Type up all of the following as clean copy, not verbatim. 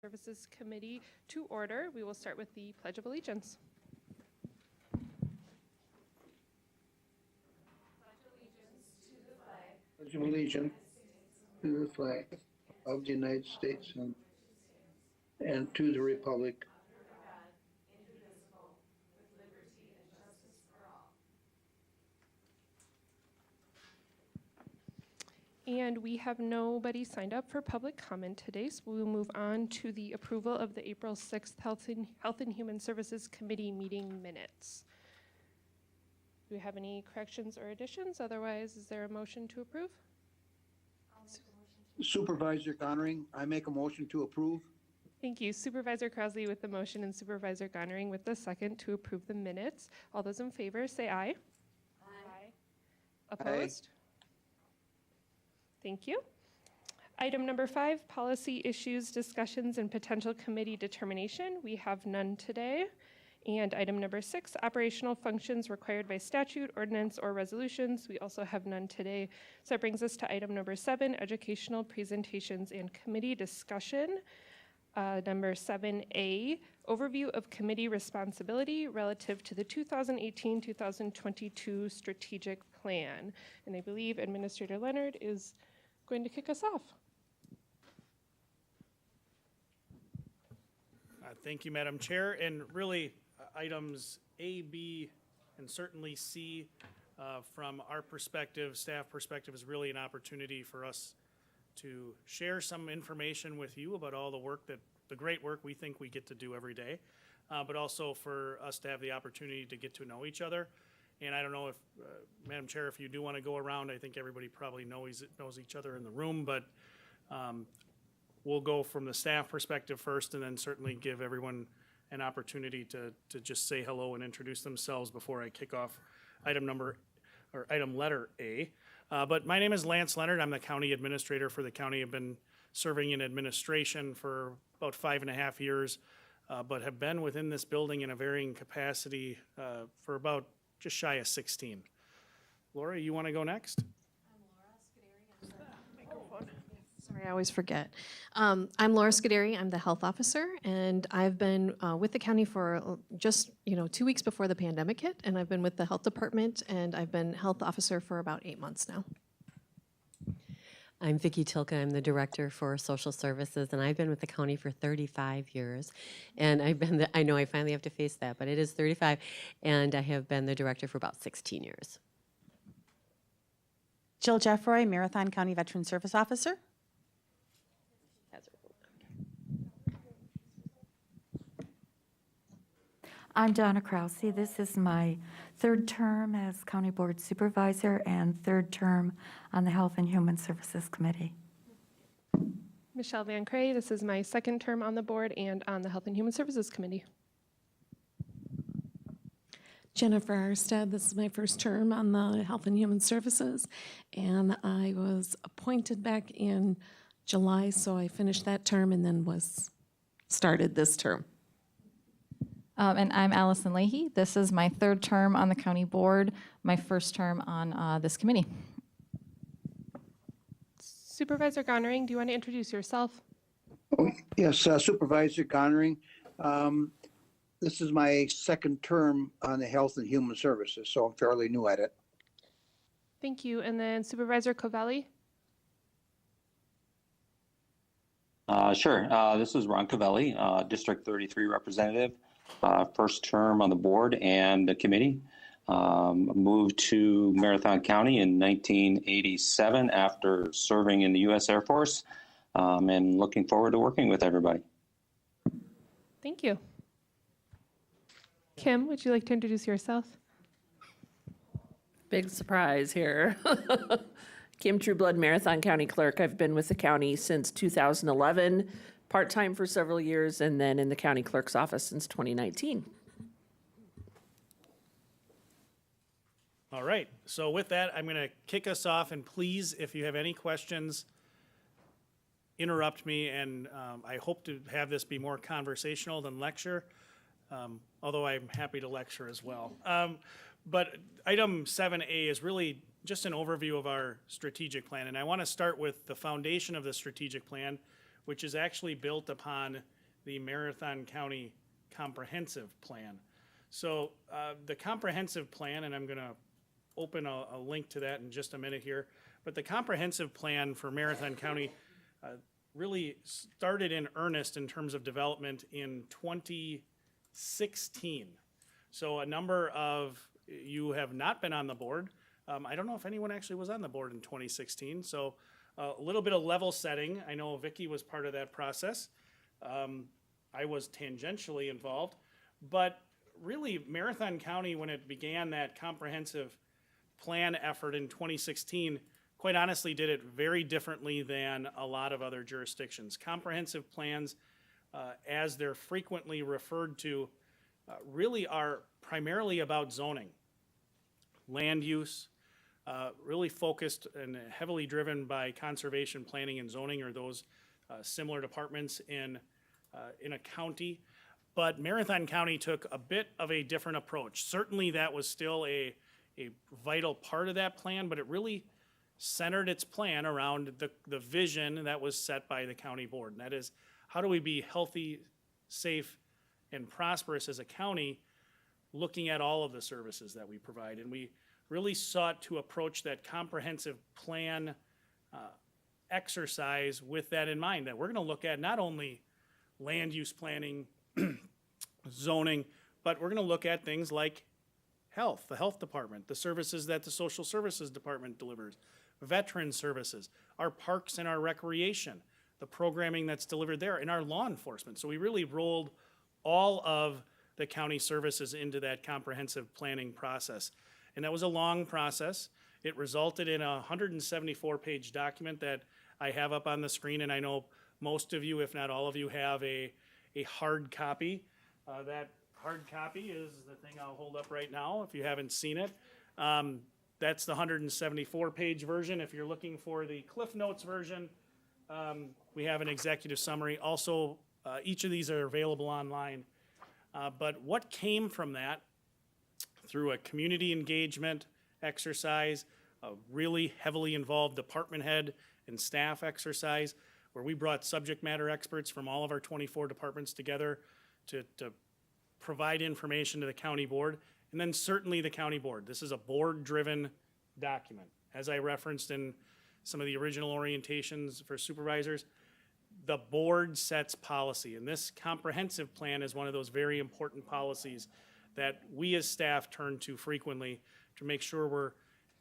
Services Committee to order. We will start with the Pledge of Allegiance. Pledge of allegiance to the flag of the United States and to the republic. And we have nobody signed up for public comment today, so we will move on to the approval of the April 6th Health and Human Services Committee meeting minutes. Do we have any corrections or additions? Otherwise, is there a motion to approve? Supervisor Conring, I make a motion to approve. Thank you. Supervisor Crossley with the motion and Supervisor Gonering with the second to approve the minutes. All those in favor say aye. Aye. Opposed? Thank you. Item number 5, policy issues, discussions, and potential committee determination. We have none today. And item number 6, operational functions required by statute, ordinance, or resolutions. We also have none today. So that brings us to item number 7, educational presentations and committee discussion. Number 7A, overview of committee responsibility relative to the 2018-2022 strategic plan. And I believe Administrator Leonard is going to kick us off. Thank you, Madam Chair. And really, items A, B, and certainly C, from our perspective, staff perspective, is really an opportunity for us to share some information with you about all the great work we think we get to do every day, but also for us to have the opportunity to get to know each other. And I don't know if, Madam Chair, if you do want to go around, I think everybody probably knows each other in the room, but we'll go from the staff perspective first, and then certainly give everyone an opportunity to just say hello and introduce themselves before I kick off item letter A. But my name is Lance Leonard. I'm the county administrator for the county. I've been serving in administration for about 5.5 years, but have been within this building in a varying capacity for about just shy of 16. Laura, you want to go next? Sorry, I always forget. I'm Laura Scuderi. I'm the health officer, and I've been with the county for just 2 weeks before the pandemic hit, and I've been with the health department, and I've been health officer for about 8 months now. I'm Vicki Tilka. I'm the director for social services, and I've been with the county for 35 years. And I know I finally have to face that, but it is 35, and I have been the director for about 16 years. Jill Jeffroy, Marathon County Veteran Service Officer. I'm Donna Krause. This is my 3rd term as County Board Supervisor and 3rd term on the Health and Human Services Committee. Michelle Van Cray, this is my 2nd term on the board and on the Health and Human Services Committee. Jennifer Arstead, this is my 1st term on the Health and Human Services, and I was appointed back in July, so I finished that term and then started this term. And I'm Allison Leahy. This is my 3rd term on the county board, my 1st term on this committee. Supervisor Gonering, do you want to introduce yourself? Oh, yes, Supervisor Conring. This is my 2nd term on the Health and Human Services, so I'm fairly new at it. Thank you. And then Supervisor Covelli? Sure. This is Ron Covelli, District 33 representative, 1st term on the board and the committee. Moved to Marathon County in 1987 after serving in the U.S. Air Force, and looking forward to working with everybody. Thank you. Kim, would you like to introduce yourself? Big surprise here. Kim Trueblood, Marathon County Clerk. I've been with the county since 2011, part-time for several years, and then in the county clerk's office since 2019. All right. So with that, I'm going to kick us off, and please, if you have any questions, interrupt me, and I hope to have this be more conversational than lecture, although I'm happy to lecture as well. But item 7A is really just an overview of our strategic plan, and I want to start with the foundation of the strategic plan, which is actually built upon the Marathon County Comprehensive Plan. So the comprehensive plan, and I'm going to open a link to that in just a minute here, but the comprehensive plan for Marathon County really started in earnest in terms of development in 2016. So a number of you have not been on the board. I don't know if anyone actually was on the board in 2016. So a little bit of level setting. I know Vicki was part of that process. I was tangentially involved, but really Marathon County, when it began that comprehensive plan effort in 2016, quite honestly did it very differently than a lot of other jurisdictions. Comprehensive plans, as they're frequently referred to, really are primarily about zoning, land use, really focused and heavily driven by conservation planning and zoning, or those similar departments in a county. But Marathon County took a bit of a different approach. Certainly that was still a vital part of that plan, but it really centered its plan around the vision that was set by the county board. And that is, how do we be healthy, safe, and prosperous as a county, looking at all of the services that we provide. And we really sought to approach that comprehensive plan exercise with that in mind, that we're gonna look at not only land use planning, zoning, but we're gonna look at things like health, the health department, the services that the social services department delivers, veteran services, our parks and our recreation, the programming that's delivered there, and our law enforcement. So we really rolled all of the county services into that comprehensive planning process. And that was a long process. It resulted in a 174-page document that I have up on the screen, and I know most of you, if not all of you, have a hard copy. That hard copy is the thing I'll hold up right now if you haven't seen it. That's the 174-page version. If you're looking for the Cliff Notes version, we have an executive summary. Also, each of these are available online. But what came from that, through a community engagement exercise, a really heavily involved department head and staff exercise, where we brought subject matter experts from all of our 24 departments together to provide information to the county board, and then certainly the county board. This is a board-driven document. As I referenced in some of the original orientations for supervisors, the board sets policy, and this comprehensive plan is one of those very important policies that we as staff turn to frequently to make sure we're,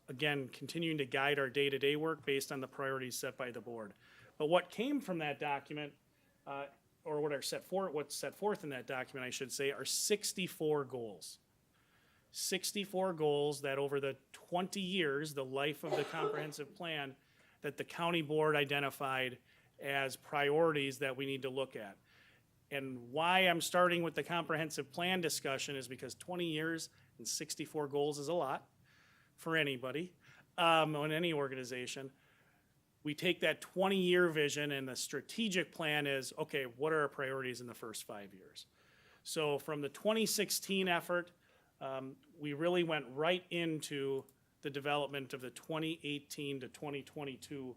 again, continuing to guide our day-to-day work based on the priorities set by the board. But what came from that document, or what's set forth in that document, I should say, are 64 goals. 64 goals that over the 20 years, the life of the comprehensive plan, that the county board identified as priorities that we need to look at. And why I'm starting with the comprehensive plan discussion is because 20 years and 64 goals is a lot for anybody, on any organization. We take that 20-year vision, and the strategic plan is, okay, what are our priorities in the first 5 years? So from the 2016 effort, we really went right into the development of the 2018 to 2022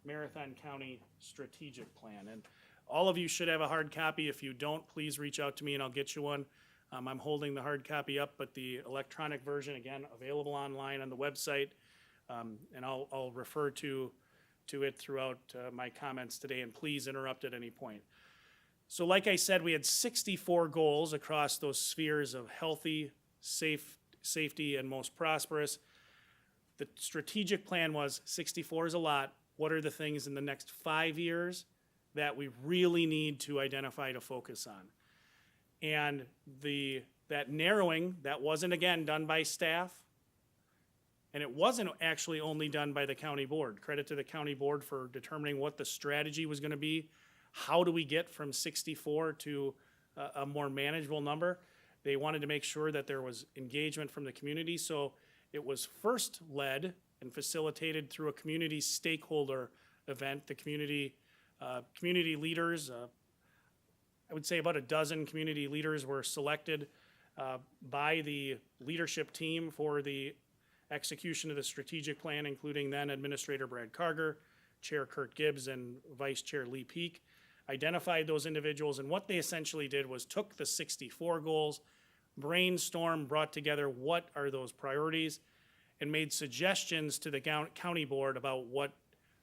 Marathon County Strategic Plan. And all of you should have a hard copy. If you don't, please reach out to me and I'll get you one. I'm holding the hard copy up, but the electronic version, again, available online on the website. And I'll refer to it throughout my comments today, and please interrupt at any point. So like I said, we had 64 goals across those spheres of healthy, safety, and most prosperous. The strategic plan was 64 is a lot. What are the things in the next 5 years that we really need to identify to focus on? And that narrowing, that wasn't, again, done by staff, and it wasn't actually only done by the county board. Credit to the county board for determining what the strategy was gonna be. How do we get from 64 to a more manageable number? They wanted to make sure that there was engagement from the community, so it was first led and facilitated through a community stakeholder event. The community leaders, I would say about a dozen community leaders were selected by the leadership team for the execution of the strategic plan, including then Administrator Brad Carger, Chair Kurt Gibbs, and Vice Chair Lee Peak. identified those individuals, and what they essentially did was took the 64 goals, brainstormed, brought together what are those priorities, and made suggestions to the county board about what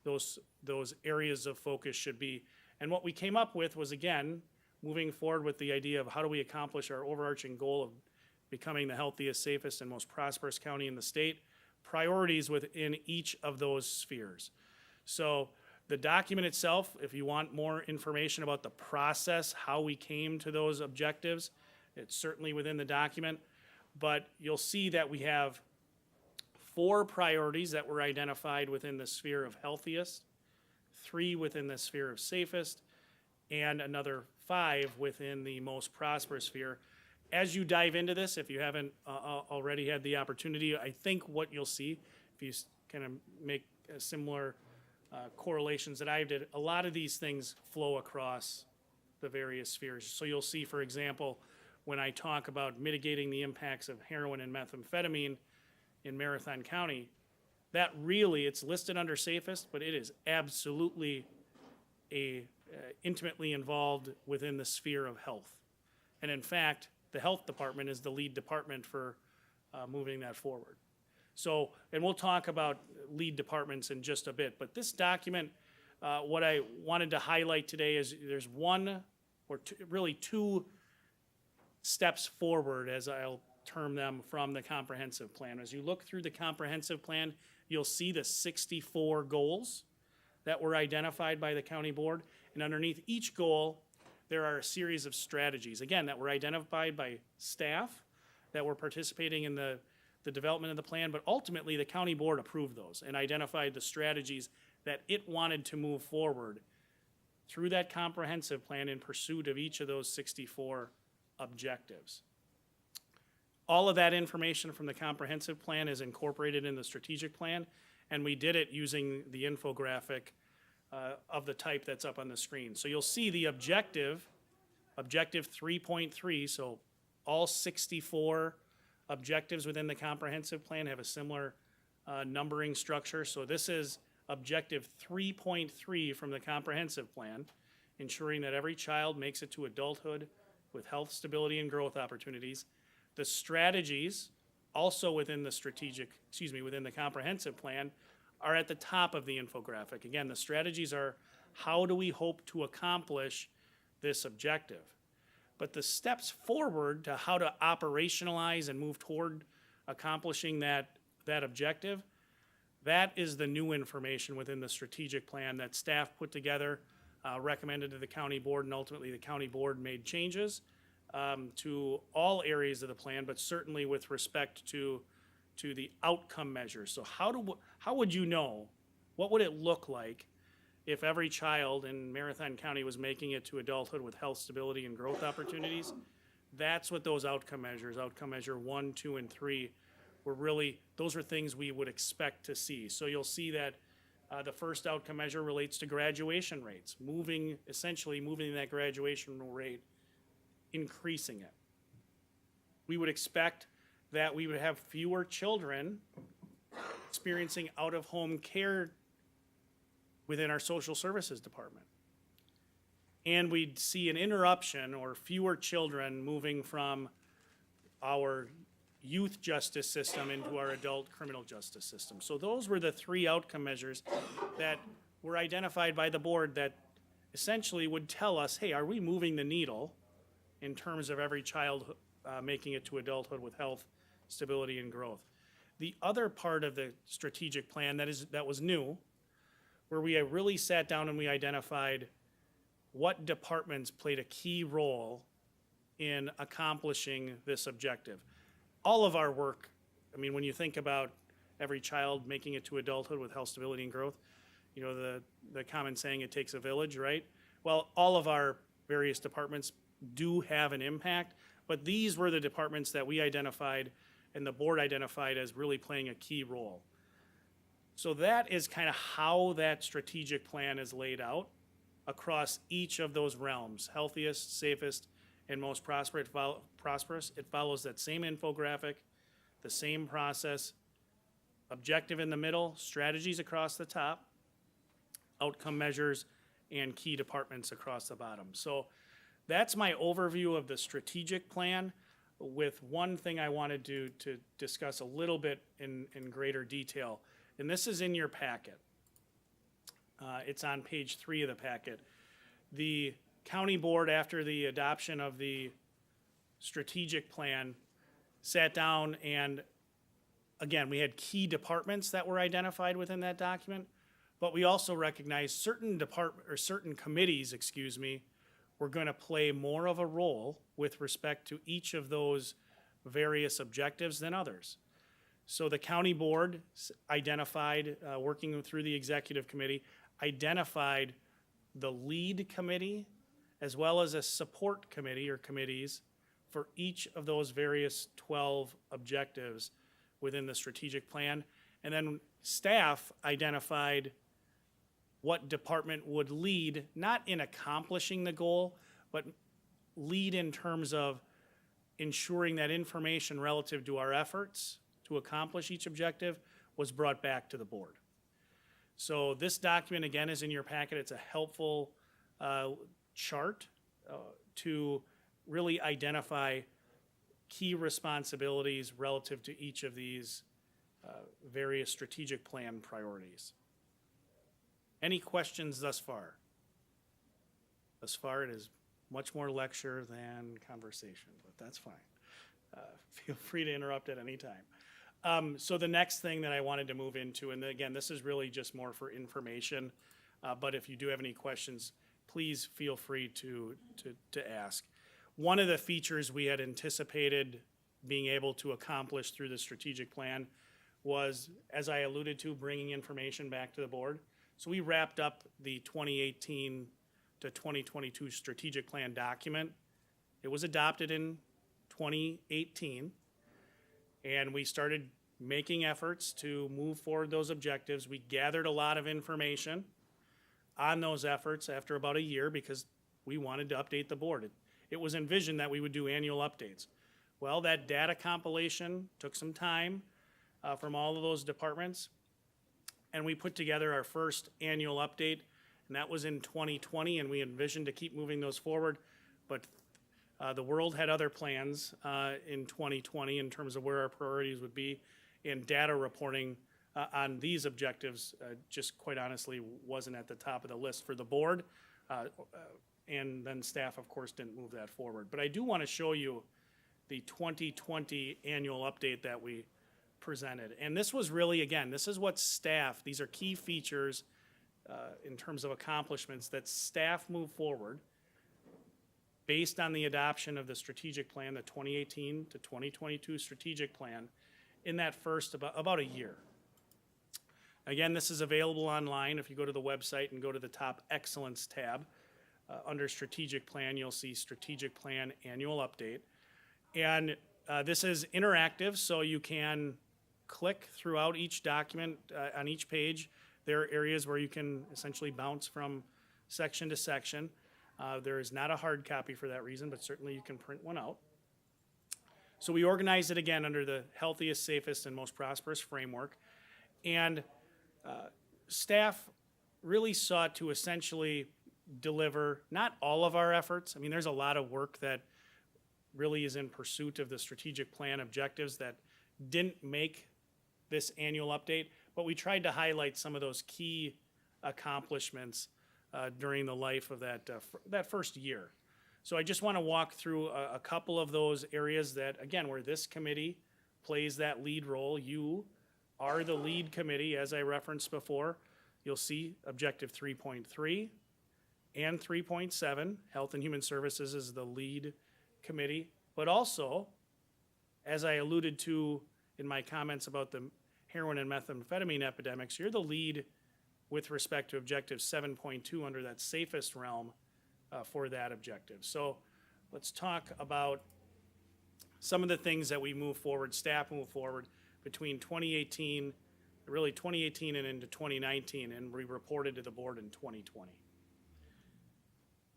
those areas of focus should be. And what we came up with was, again, moving forward with the idea of how do we accomplish our overarching goal of becoming the healthiest, safest, and most prosperous county in the state, priorities within each of those spheres. So the document itself, if you want more information about the process, how we came to those objectives, it's certainly within the document. But you'll see that we have 4 priorities that were identified within the sphere of healthiest, 3 within the sphere of safest, and another 5 within the most prosperous sphere. As you dive into this, if you haven't already had the opportunity, I think what you'll see, if you kind of make similar correlations that I did, a lot of these things flow across the various spheres. So you'll see, for example, when I talk about mitigating the impacts of heroin and methamphetamine in Marathon County, that really, it's listed under safest, but it is absolutely intimately involved within the sphere of health. And in fact, the health department is the lead department for moving that forward. So, and we'll talk about lead departments in just a bit, but this document, what I wanted to highlight today is there's one or two, really 2 steps forward, as I'll term them, from the comprehensive plan. As you look through the comprehensive plan, you'll see the 64 goals that were identified by the county board, and underneath each goal, there are a series of strategies, again, that were identified by staff that were participating in the development of the plan, but ultimately the county board approved those and identified the strategies that it wanted to move forward through that comprehensive plan in pursuit of each of those 64 objectives. All of that information from the comprehensive plan is incorporated in the strategic plan, and we did it using the infographic of the type that's up on the screen. So you'll see the objective 3.3, so all 64 objectives within the comprehensive plan have a similar numbering structure. So this is objective 3.3 from the comprehensive plan, ensuring that every child makes it to adulthood with health, stability, and growth opportunities. The strategies, also within the within the comprehensive plan, are at the top of the infographic. Again, the strategies are how do we hope to accomplish this objective? But the steps forward to how to operationalize and move toward accomplishing that objective, that is the new information within the strategic plan that staff put together, recommended to the county board, and ultimately the county board made changes to all areas of the plan, but certainly with respect to the outcome measures. So how would you know, what would it look like if every child in Marathon County was making it to adulthood with health, stability, and growth opportunities? That's what those outcome measures, outcome measure 1, 2, and 3, were really, those are things we would expect to see. So you'll see that the first outcome measure relates to graduation rates, essentially moving that graduation rate, increasing it. We would expect that we would have fewer children experiencing out-of-home care within our social services department. And we'd see an interruption or fewer children moving from our youth justice system into our adult criminal justice system. So those were the 3 outcome measures that were identified by the board that essentially would tell us, hey, are we moving the needle in terms of every child making it to adulthood with health, stability, and growth? The other part of the strategic plan that was new, where we really sat down and we identified what departments played a key role in accomplishing this objective. All of our work, I mean, when you think about every child making it to adulthood with health, stability, and growth, you know, the common saying, it takes a village, right? Well, all of our various departments do have an impact, but these were the departments that we identified and the board identified as really playing a key role. So that is kind of how that strategic plan is laid out across each of those realms: healthiest, safest, and most prosperous. It follows that same infographic, the same process, objective in the middle, strategies across the top, outcome measures, and key departments across the bottom. So that's my overview of the strategic plan, with one thing I wanted to discuss a little bit in greater detail. And this is in your packet. It's on page 3 of the packet. The county board, after the adoption of the strategic plan, sat down and, again, we had key departments that were identified within that document, but we also recognized certain committees, were going to play more of a role with respect to each of those various objectives than others. So the county board identified, working through the executive committee, identified the lead committee as well as a support committee or committees for each of those various 12 objectives within the strategic plan. And then staff identified what department would lead, not in accomplishing the goal, but lead in terms of ensuring that information relative to our efforts to accomplish each objective was brought back to the board. So this document, again, is in your packet. It's a helpful chart to really identify key responsibilities relative to each of these various strategic plan priorities. Any questions thus far? Thus far, it is much more lecture than conversation, but that's fine. Feel free to interrupt at any time. So the next thing that I wanted to move into, and again, this is really just more for information, but if you do have any questions, please feel free to ask. One of the features we had anticipated being able to accomplish through the strategic plan was, as I alluded to, bringing information back to the board. So we wrapped up the 2018 to 2022 strategic plan document. It was adopted in 2018, and we started making efforts to move forward those objectives. We gathered a lot of information on those efforts after about a year because we wanted to update the board. It was envisioned that we would do annual updates. Well, that data compilation took some time from all of those departments, and we put together our first annual update, and that was in 2020, and we envisioned to keep moving those forward, but the world had other plans in 2020 in terms of where our priorities would be, and data reporting on these objectives just quite honestly wasn't at the top of the list for the board, and then staff, of course, didn't move that forward. But I do want to show you the 2020 annual update that we presented. And this was really, again, this is what staff, these are key features in terms of accomplishments that staff moved forward based on the adoption of the strategic plan, the 2018 to 2022 strategic plan, in that first about a year. Again, this is available online. If you go to the website and go to the top Excellence tab, under Strategic Plan, you'll see Strategic Plan Annual Update. And this is interactive, so you can click throughout each document on each page. There are areas where you can essentially bounce from section to section. There is not a hard copy for that reason, but certainly you can print one out. So we organized it again under the healthiest, safest, and most prosperous framework. And staff really sought to essentially deliver not all of our efforts. I mean, there's a lot of work that really is in pursuit of the strategic plan objectives that didn't make this annual update, but we tried to highlight some of those key accomplishments during the life of that first year. So I just want to walk through a couple of those areas that, again, where this committee plays that lead role. You are the lead committee, as I referenced before. You'll see Objective 3.3 and 3.7, Health and Human Services is the lead committee. But also, as I alluded to in my comments about the heroin and methamphetamine epidemics, you're the lead with respect to Objective 7.2 under that safest realm for that objective. So let's talk about some of the things that we move forward, staff move forward between 2018 and into 2019, and we reported to the board in 2020.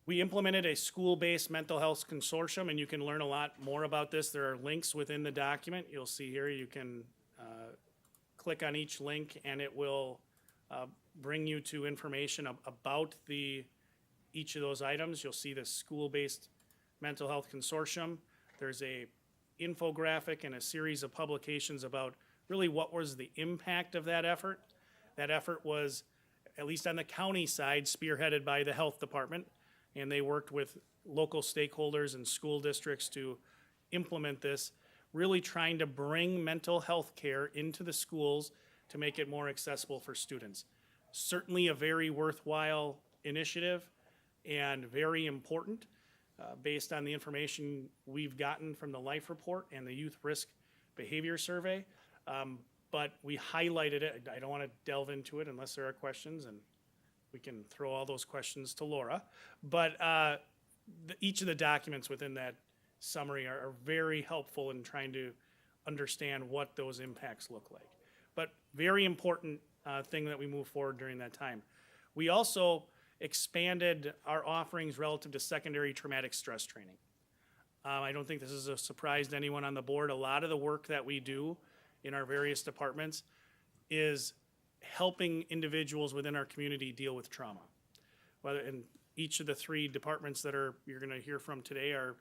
We implemented a school-based mental health consortium, and you can learn a lot more about this. There are links within the document. You'll see here, you can click on each link, and it will bring you to information about the each of those items, you'll see the School-Based Mental Health Consortium. There's a infographic and a series of publications about really what was the impact of that effort. That effort was, at least on the county side, spearheaded by the health department, and they worked with local stakeholders and school districts to implement this, really trying to bring mental health care into the schools to make it more accessible for students. Certainly a very worthwhile initiative and very important based on the information we've gotten from the Life Report and the Youth Risk Behavior Survey. But we highlighted it. I don't want to delve into it unless there are questions, and we can throw all those questions to Laura. But each of the documents within that summary are very helpful in trying to understand what those impacts look like. But very important thing that we move forward during that time. We also expanded our offerings relative to secondary traumatic stress training. I don't think this is a surprise to anyone on the board. A lot of the work that we do in our various departments is helping individuals within our community deal with trauma. Whether in each of the three departments that you're going to hear from today are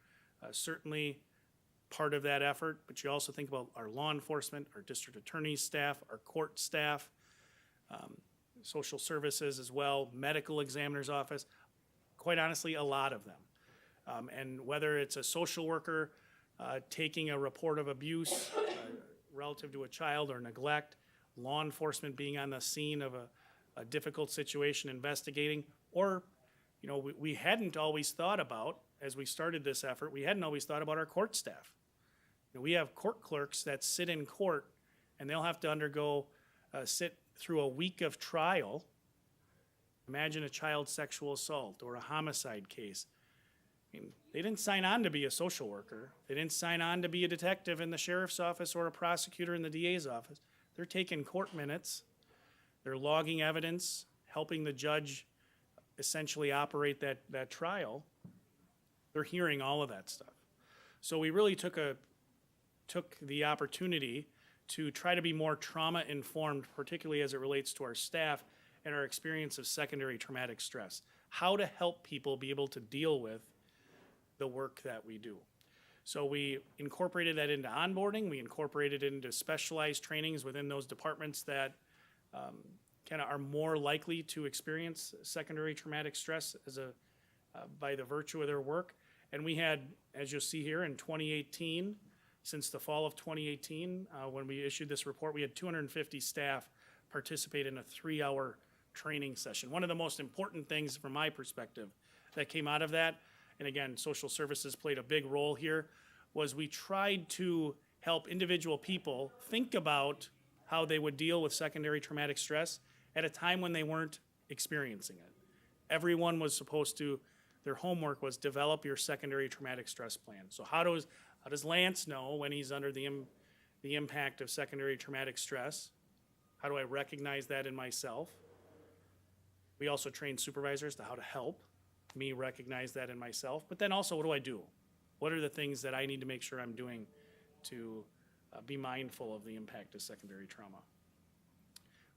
certainly part of that effort, but you also think about our law enforcement, our district attorney's staff, our court staff, social services as well, medical examiner's office, quite honestly, a lot of them. And whether it's a social worker taking a report of abuse relative to a child or neglect, law enforcement being on the scene of a difficult situation investigating, or we hadn't always thought about, as we started this effort, we hadn't always thought about our court staff. We have court clerks that sit in court, and they'll have to sit through a week of trial. Imagine a child sexual assault or a homicide case. I mean, they didn't sign on to be a social worker. They didn't sign on to be a detective in the sheriff's office or a prosecutor in the DA's office. They're taking court minutes. They're logging evidence, helping the judge essentially operate that trial. They're hearing all of that stuff. So we really took the opportunity to try to be more trauma-informed, particularly as it relates to our staff and our experience of secondary traumatic stress. How to help people be able to deal with the work that we do. So we incorporated that into onboarding. We incorporated it into specialized trainings within those departments that kind of are more likely to experience secondary traumatic stress by the virtue of their work. And we had, as you'll see here, in 2018, since the fall of 2018, when we issued this report, we had 250 staff participate in a 3-hour training session. One of the most important things from my perspective that came out of that, and again, social services played a big role here, was we tried to help individual people think about how they would deal with secondary traumatic stress at a time when they weren't experiencing it. Everyone was supposed to, their homework was develop your secondary traumatic stress plan. So how does Lance know when he's under the impact of secondary traumatic stress? How do I recognize that in myself? We also train supervisors to how to help me recognize that in myself. But then also, what do I do? What are the things that I need to make sure I'm doing to be mindful of the impact of secondary trauma?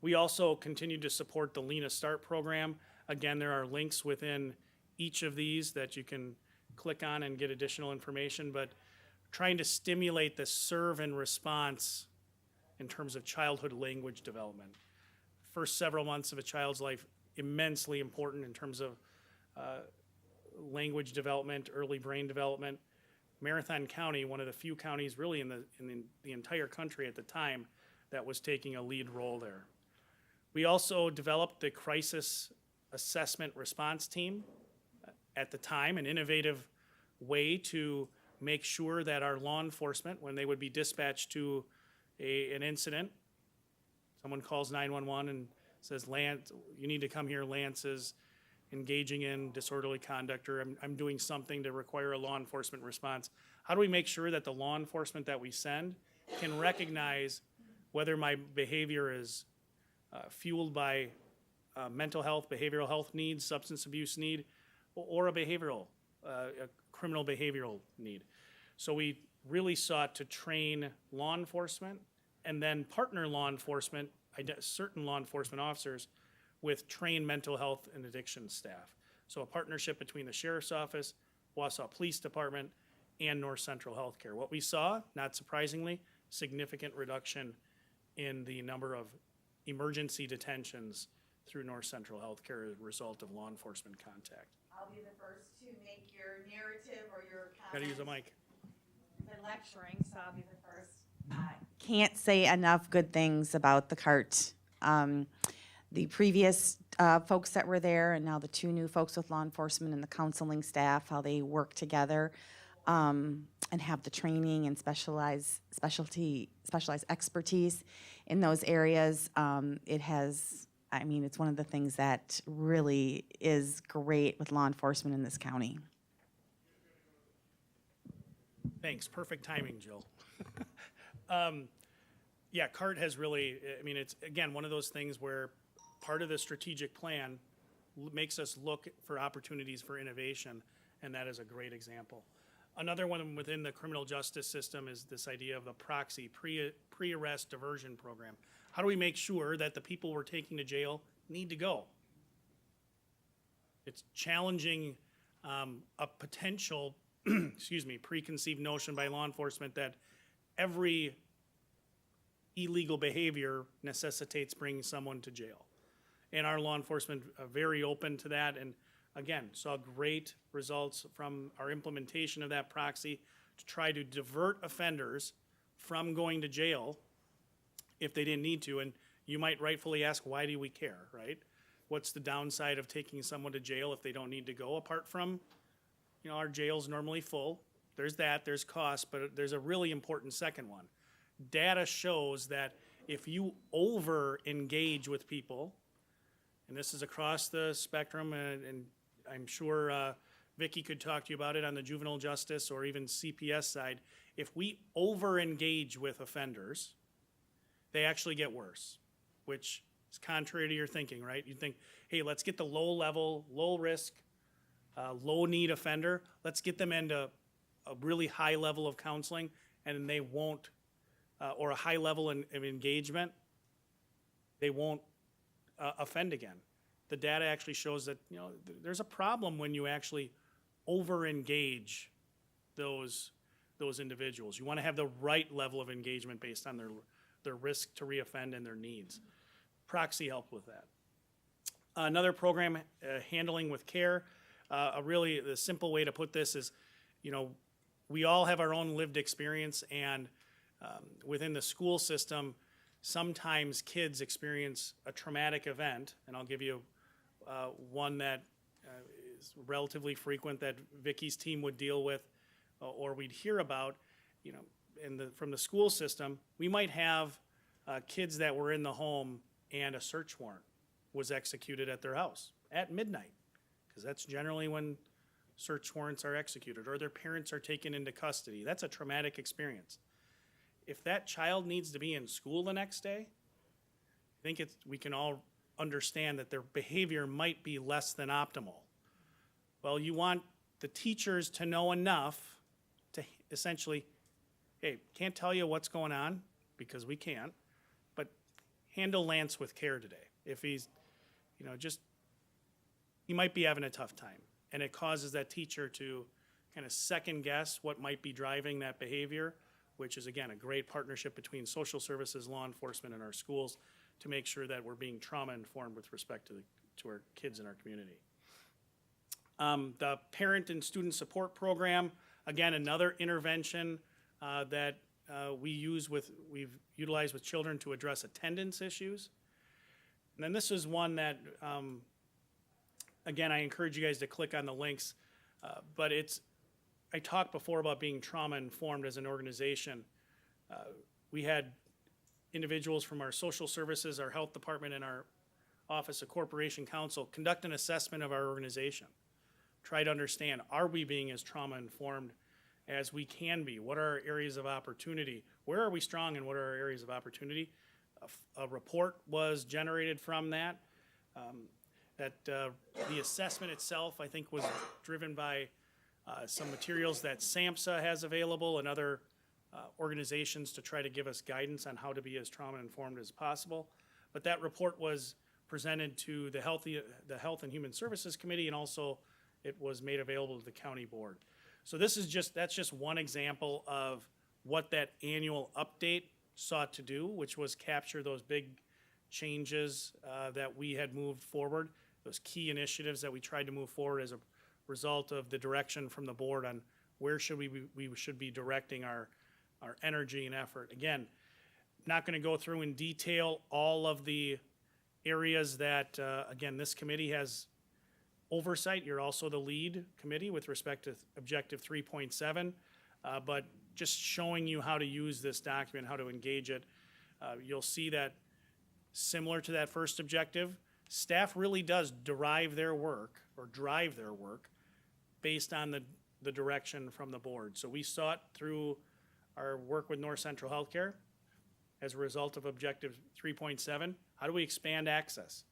We also continue to support the Lena Start program. Again, there are links within each of these that you can click on and get additional information, but trying to stimulate the serve and response in terms of childhood language development. First several months of a child's life, immensely important in terms of language development, early brain development. Marathon County, one of the few counties really in the entire country at the time that was taking a lead role there. We also developed the crisis assessment response team at the time, an innovative way to make sure that our law enforcement, when they would be dispatched to an incident, someone calls 911 and says, Lance, you need to come here, Lance is engaging in disorderly conduct, or I'm doing something to require a law enforcement response. How do we make sure that the law enforcement that we send can recognize whether my behavior is fueled by mental health, behavioral health needs, substance abuse need, or a criminal behavioral need? So we really sought to train law enforcement and then partner law enforcement, certain law enforcement officers, with trained mental health and addiction staff. So a partnership between the Sheriff's Office, Wausau Police Department, and North Central Healthcare. What we saw, not surprisingly, significant reduction in the number of emergency detentions through North Central Healthcare as a result of law enforcement contact. I'll be the first to make your narrative or your Gotta comments. use a mic. I've been lecturing, so I'll be the first. Can't say enough good things about the CART. The previous folks that were there, and now the two new folks with law enforcement and the counseling staff, how they work together and have the training and specialized expertise in those areas. It has, I mean, it's one of the things that really is great with law enforcement in this county. Thanks, perfect timing, Jill. Yeah, CART has really, I mean, it's, again, one of those things where part of the strategic plan makes us look for opportunities for innovation, and that is a great example. Another one within the criminal justice system is this idea of the proxy, pre-arrest diversion program. How do we make sure that the people we're taking to jail need to go? It's challenging a potential, excuse me, preconceived notion by law enforcement that every illegal behavior necessitates bringing someone to jail. And our law enforcement are very open to that, and again, saw great results from our implementation of that proxy to try to divert offenders from going to jail if they didn't need to. And you might rightfully ask, why do we care, right? What's the downside of taking someone to jail if they don't need to go, apart from, you know, our jail's normally full. There's that, there's cost, but there's a really important second one. Data shows that if you over-engage with people, and this is across the spectrum, and I'm sure Vicki could talk to you about it on the juvenile justice or even CPS side, if we over-engage with offenders, they actually get worse, which is contrary to your thinking, right? You think, hey, let's get the low-level, low-risk, low-need offender, let's get them into a really high level of counseling, and they won't, or a high level of engagement, they won't offend again. The data actually shows that, you know, there's a problem when you actually over-engage those individuals. You want to have the right level of engagement based on their risk to reoffend and their needs. Proxy helped with that. Another program, Handling with Care. The simple way to put this is, you know, we all have our own lived experience, and within the school system, sometimes kids experience a traumatic event, and I'll give you one that is relatively frequent that Vicki's team would deal with, or we'd hear about. You know, from the school system, we might have kids that were in the home and a search warrant was executed at their house at midnight, because that's generally when search warrants are executed, or their parents are taken into custody. That's a traumatic experience. If that child needs to be in school the next day, I think we can all understand that their behavior might be less than optimal. Well, you want the teachers to know enough to essentially, hey, can't tell you what's going on because we can't, but handle Lance with care today. If he's, you know, he might be having a tough time, and it causes that teacher to kind of second guess what might be driving that behavior, which is, again, a great partnership between social services, law enforcement, and our schools to make sure that we're being trauma-informed with respect to our kids in our community. The Parent and Student Support Program, again, another intervention that we've utilized with children to address attendance issues. And then this is one that, again, I encourage you guys to click on the links, but I talked before about being trauma-informed as an organization. We had individuals from our social services, our health department, and our Office of Corporation Counsel conduct an assessment of our organization. Try to understand, are we being as trauma-informed as we can be? What are our areas of opportunity? Where are we strong and what are our areas of opportunity? A report was generated from that. The assessment itself, I think, was driven by some materials that SAMHSA has available and other organizations to try to give us guidance on how to be as trauma-informed as possible. But that report was presented to the Health and Human Services Committee, and also it was made available to the county board. So that's just one example of what that annual update sought to do, which was capture those big changes that we had moved forward, those key initiatives that we tried to move forward as a result of the direction from the board on where should we should be directing our energy and effort. Again, not going to go through in detail all of the areas that, again, this committee has oversight. You're also the lead committee with respect to Objective 3.7, but just showing you how to use this document, how to engage it. You'll see that similar to that first objective, staff really does drive their work based on the direction from the board. So we saw it through our work with North Central Healthcare as a result of Objective 3.7. How do we expand access?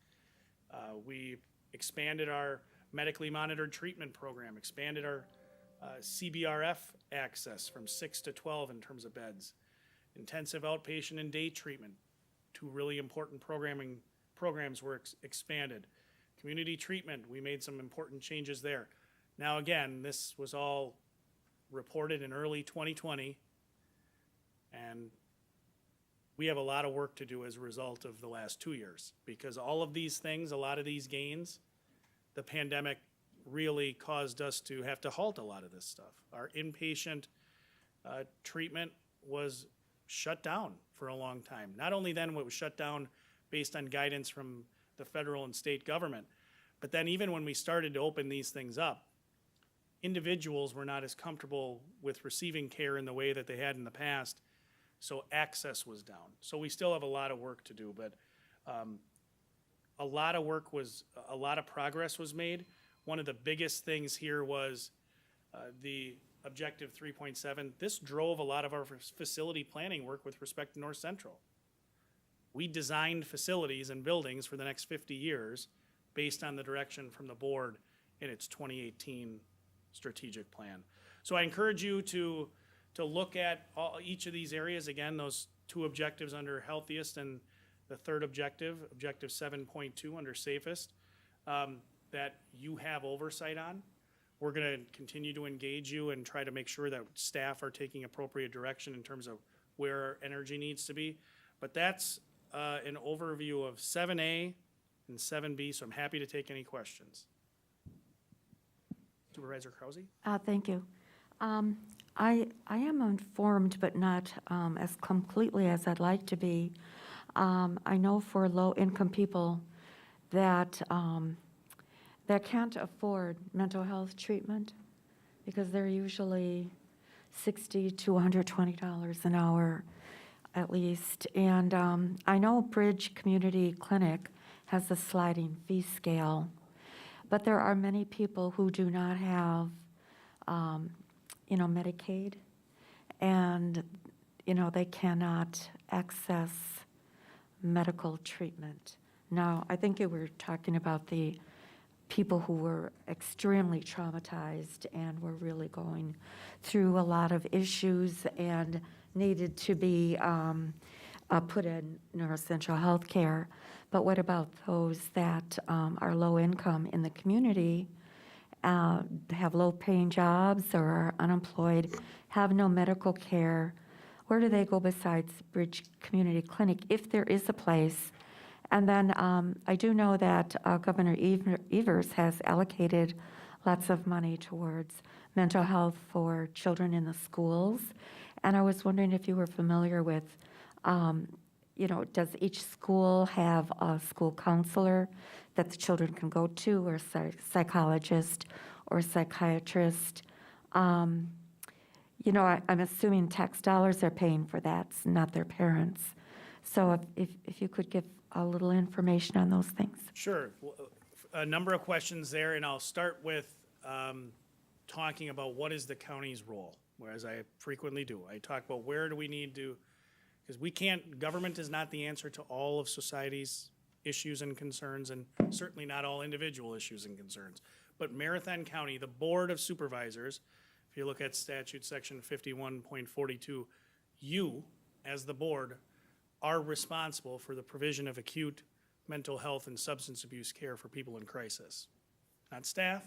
We expanded our medically monitored treatment program, expanded our CBRF access from 6 to 12 in terms of beds. Intensive outpatient and day treatment, two really important programs were expanded. Community treatment, we made some important changes there. Now again, this was all reported in early 2020, and we have a lot of work to do as a result of the last 2 years, because all of these things, a lot of these gains, the pandemic really caused us to have to halt a lot of this stuff. Our inpatient treatment was shut down for a long time. Not only then it was shut down based on guidance from the federal and state government, but then even when we started to open these things up, individuals were not as comfortable with receiving care in the way that they had in the past, so access was down. So we still have a lot of work to do, but a lot of progress was made. One of the biggest things here was the Objective 3.7. This drove a lot of our facility planning work with respect to North Central. We designed facilities and buildings for the next 50 years based on the direction from the board in its 2018 strategic plan. So I encourage you to look at each of these areas. Again, those two objectives under healthiest and the third objective, Objective 7.2 under safest, that you have oversight on. We're going to continue to engage you and try to make sure that staff are taking appropriate direction in terms of where our energy needs to be. But that's an overview of 7A and 7B, so I'm happy to take any questions. Supervisor Krause? Thank you. I am informed, but not as completely as I'd like to be. I know for low-income people that that can't afford mental health treatment because they're usually $60 to $120 an hour at least. And I know Bridge Community Clinic has a sliding fee scale, but there are many people who do not have, Medicaid, and, they cannot access medical treatment. Now, I think you were talking about the people who were extremely traumatized and were really going through a lot of issues and needed to be put in neurocentral health care. But what about those that are low income in the community, have low-paying jobs or are unemployed, have no medical care? Where do they go besides Bridge Community Clinic, if there is a place? And then I do know that Governor Evers has allocated lots of money towards mental health for children in the schools. And I was wondering if you were familiar with, does each school have a school counselor that the children can go to, or a psychologist or psychiatrist? I'm assuming tax dollars are paying for that, not their parents. So if you could give a little information on those things. Sure. Well, a number of questions there, and I'll start with talking about what is the county's role, whereas I frequently do. I talk about where do we need to, because government is not the answer to all of society's issues and concerns, and certainly not all individual issues and concerns. But Marathon County, the Board of Supervisors, if you look at statute section 51.42, you, as the board, are responsible for the provision of acute mental health and substance abuse care for people in crisis. Not staff,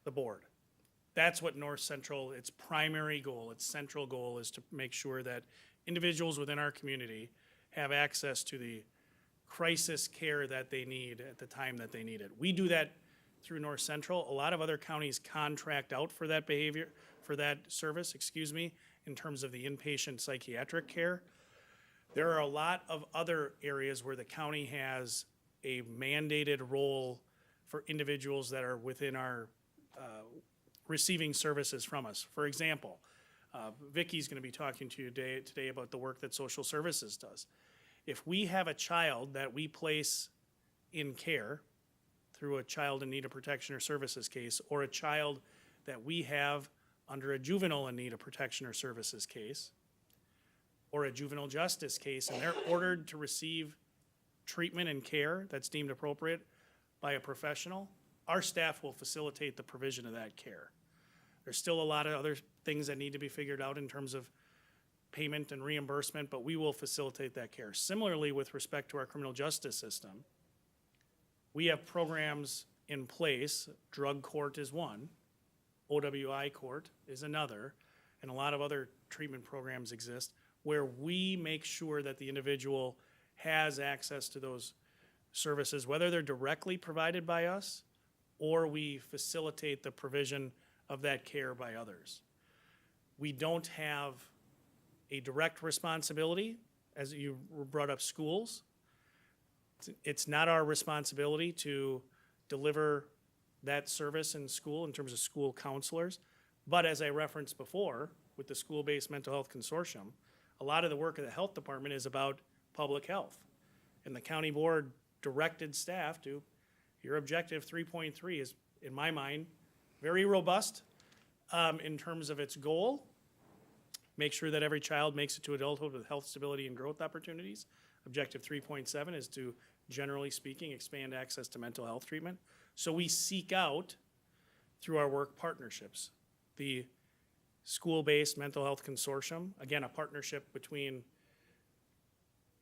the board. That's what North Central, its primary goal, its central goal is to make sure that individuals within our community have access to the crisis care that they need at the time that they need it. We do that through North Central. A lot of other counties contract out for that behavior, for that service, in terms of the inpatient psychiatric care. There are a lot of other areas where the county has a mandated role for individuals that are within our receiving services from us. For example, Vicky's going to be talking to you today about the work that social services does. If we have a child that we place in care through a child in need of protection or services case, or a child that we have under a juvenile in need of protection or services case, or a juvenile justice case, and they're ordered to receive treatment and care that's deemed appropriate by a professional, our staff will facilitate the provision of that care. There's still a lot of other things that need to be figured out in terms of payment and reimbursement, but we will facilitate that care. Similarly, with respect to our criminal justice system, we have programs in place. Drug court is one, OWI court is another, and a lot of other treatment programs exist where we make sure that the individual has access to those services, whether they're directly provided by us or we facilitate the provision of that care by others. We don't have a direct responsibility, as you brought up schools. It's not our responsibility to deliver that service in school in terms of school counselors. But as I referenced before, with the School-Based Mental Health Consortium, a lot of the work of the health department is about public health. And the county board directed staff to, your objective 3.3 is, in my mind, very robust in terms of its goal. Make sure that every child makes it to adulthood with health, stability, and growth opportunities. Objective 3.7 is to, generally speaking, expand access to mental health treatment. So we seek out, through our work partnerships, the School-Based Mental Health Consortium, again, a partnership between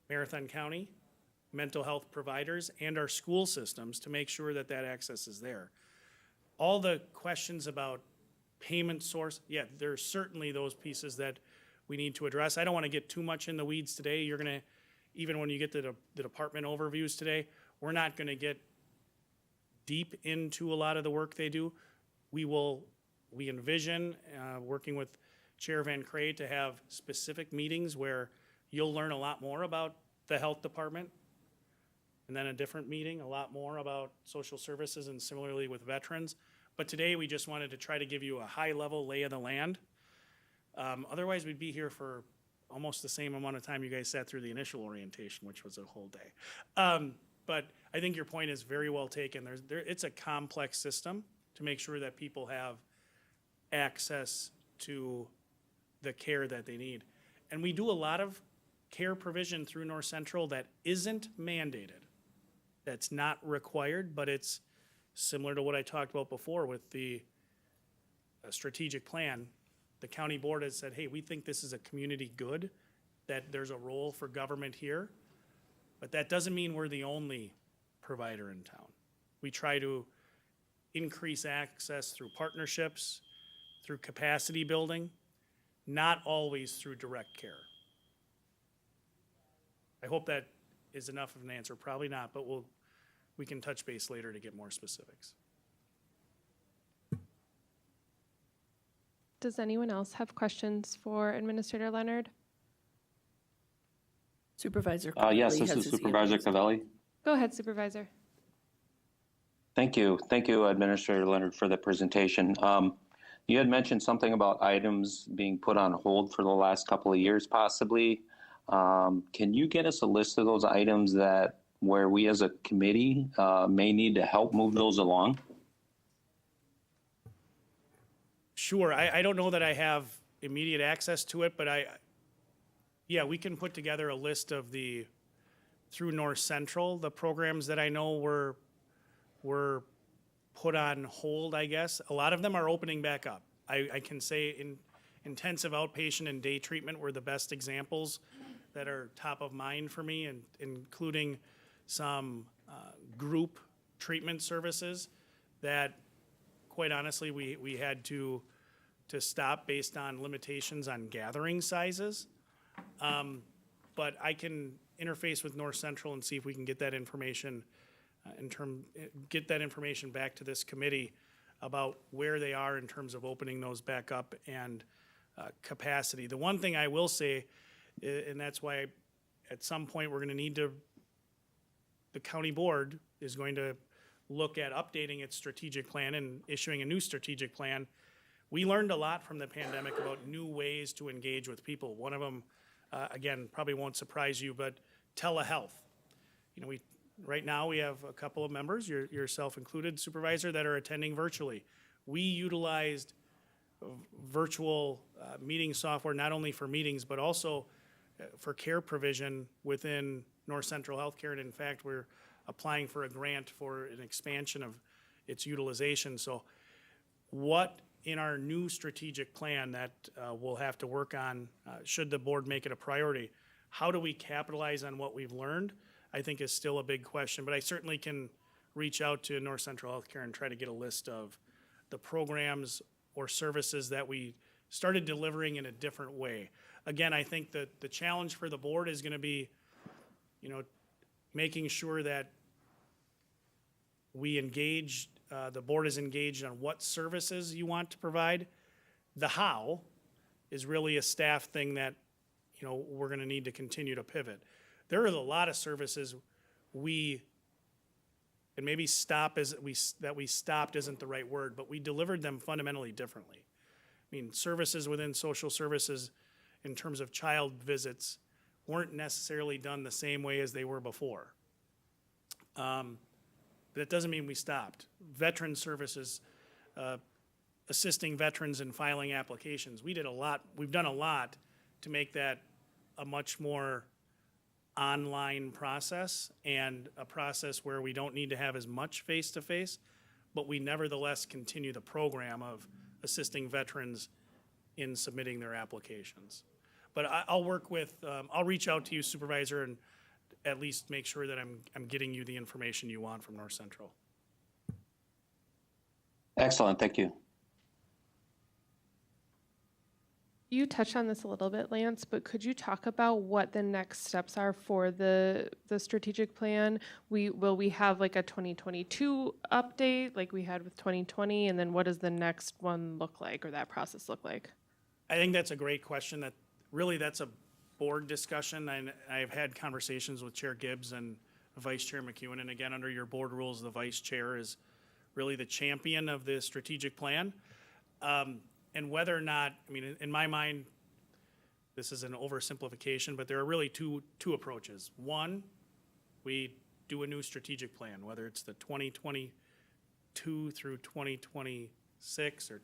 Marathon County, mental health providers, and our school systems to make sure that that access is there. All the questions about payment source, yeah, there's certainly those pieces that we need to address. I don't want to get too much in the weeds today. You're going to, even when you get to the department overviews today, we're not going to get deep into a lot of the work they do. We envision, working with Chair Van Cray, to have specific meetings where you'll learn a lot more about the health department, and then a different meeting, a lot more about social services, and similarly with veterans. But today, we just wanted to try to give you a high-level lay of the land. Otherwise, we'd be here for almost the same amount of time you guys sat through the initial orientation, which was a whole day. But I think your point is very well taken. It's a complex system to make sure that people have access to the care that they need. And we do a lot of care provision through North Central that isn't mandated, that's not required, but it's similar to what I talked about before with the strategic plan. The county board has said, hey, we think this is a community good, that there's a role for government here, but that doesn't mean we're the only provider in town. We try to increase access through partnerships, through capacity building, not always through direct care. I hope that is enough of an answer. Probably not, but we can touch base later to get more specifics. Does anyone else have questions for Administrator Leonard? Supervisor Yes, Connolly this has is his hand Supervisor raised. Cavelli. Go ahead, Supervisor. Thank you. Thank you, Administrator Leonard, for the presentation. You had mentioned something about items being put on hold for the last couple of years, possibly. Can you get us a list of those items where we as a committee may need to help move those along? Sure. I don't know that I have immediate access to it, but yeah, we can put together a list of through North Central, the programs that I know were put on hold, I guess. A lot of them are opening back up. I can say intensive outpatient and day treatment were the best examples that are top of mind for me, and including some group treatment services that, quite honestly, we had to stop based on limitations on gathering sizes. But I can interface with North Central and see if we can get that information get that information back to this committee about where they are in terms of opening those back up and capacity. The one thing I will say, and that's why at some point we're going to need to, the county board is going to look at updating its strategic plan and issuing a new strategic plan. We learned a lot from the pandemic about new ways to engage with people. One of them, again, probably won't surprise you, but telehealth. You know, right now we have a couple of members, yourself included, Supervisor, that are attending virtually. We utilized virtual meeting software not only for meetings, but also for care provision within North Central Healthcare. And in fact, we're applying for a grant for an expansion of its utilization. So what in our new strategic plan that we'll have to work on, should the board make it a priority, how do we capitalize on what we've learned, I think is still a big question. But I certainly can reach out to North Central Healthcare and try to get a list of the programs or services that we started delivering in a different way. Again, I think that the challenge for the board is going to be, you know, making sure that we engage, the board is engaged on what services you want to provide. The how is really a staff thing that, you know, we're going to need to continue to pivot. There is a lot of services and maybe that we stopped isn't the right word, but we delivered them fundamentally differently. I mean, services within social services in terms of child visits weren't necessarily done the same way as they were before. That doesn't mean we stopped. Veteran services, assisting veterans in filing applications. We've done a lot to make that a much more online process, and a process where we don't need to have as much face-to-face, but we nevertheless continue the program of assisting veterans in submitting their applications. But I'll work with, I'll reach out to you, Supervisor, and at least make sure that I'm getting you the information you want from North Central. Excellent, thank you. You touched on this a little bit, Lance, but could you talk about what the next steps are for the strategic plan? Will we have like a 2022 update like we had with 2020, and then what does the next one look like, or that process look like? I think that's a great question. That's a board discussion, and I've had conversations with Chair Gibbs and Vice Chair McEwen, and again, under your board rules, the Vice Chair is really the champion of the strategic plan. And whether or not, I mean, in my mind, this is an oversimplification, but there are really two approaches. One, we do a new strategic plan, whether it's the 2022 through 2026 or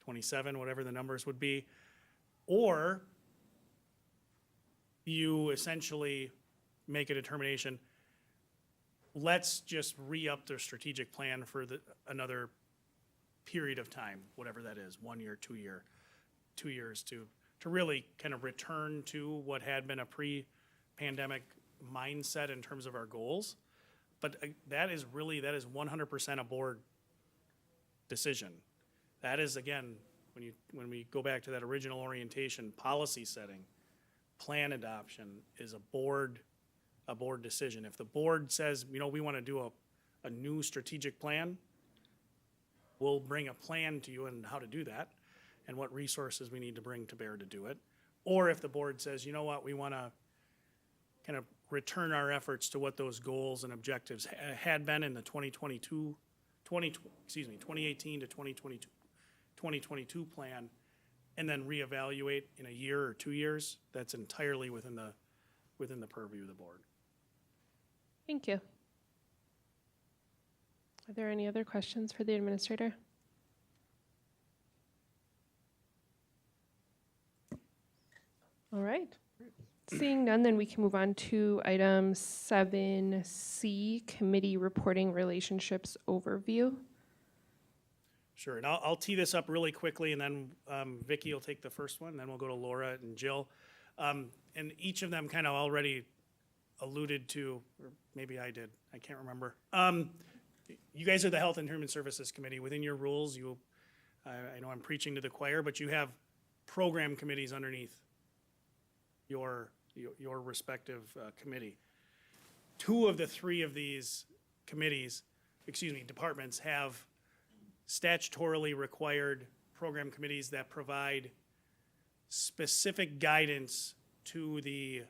27, whatever the numbers would be, or you essentially make a determination, let's just re-up the strategic plan for another period of time, whatever that is, 1 year, 2 years, to really kind of return to what had been a pre-pandemic mindset in terms of our goals. But that is 100% a board decision. That is, again, when we go back to that original orientation, policy setting, plan adoption is a board decision. If the board says, you know, we want to do a new strategic plan, we'll bring a plan to you on how to do that and what resources we need to bring to bear to do it. Or if the board says, you know what, we want to kind of return our efforts to what those goals and objectives had been in the 2018 to 2022 plan, and then reevaluate in a year or 2 years, that's entirely within the purview of the board. Thank you. Are there any other questions for the administrator? All right. Seeing none, then we can move on to item 7C, committee reporting relationships overview. Sure, and I'll tee this up really quickly, and then Vicki will take the first one, then we'll go to Laura and Jill. And each of them kind of already alluded to, or maybe I did, I can't remember. You guys are the Health and Human Services Committee. Within your rules, I know I'm preaching to the choir, but you have program committees underneath your respective committee. 2 of the 3 of these departments have statutorily required program committees that provide specific guidance to the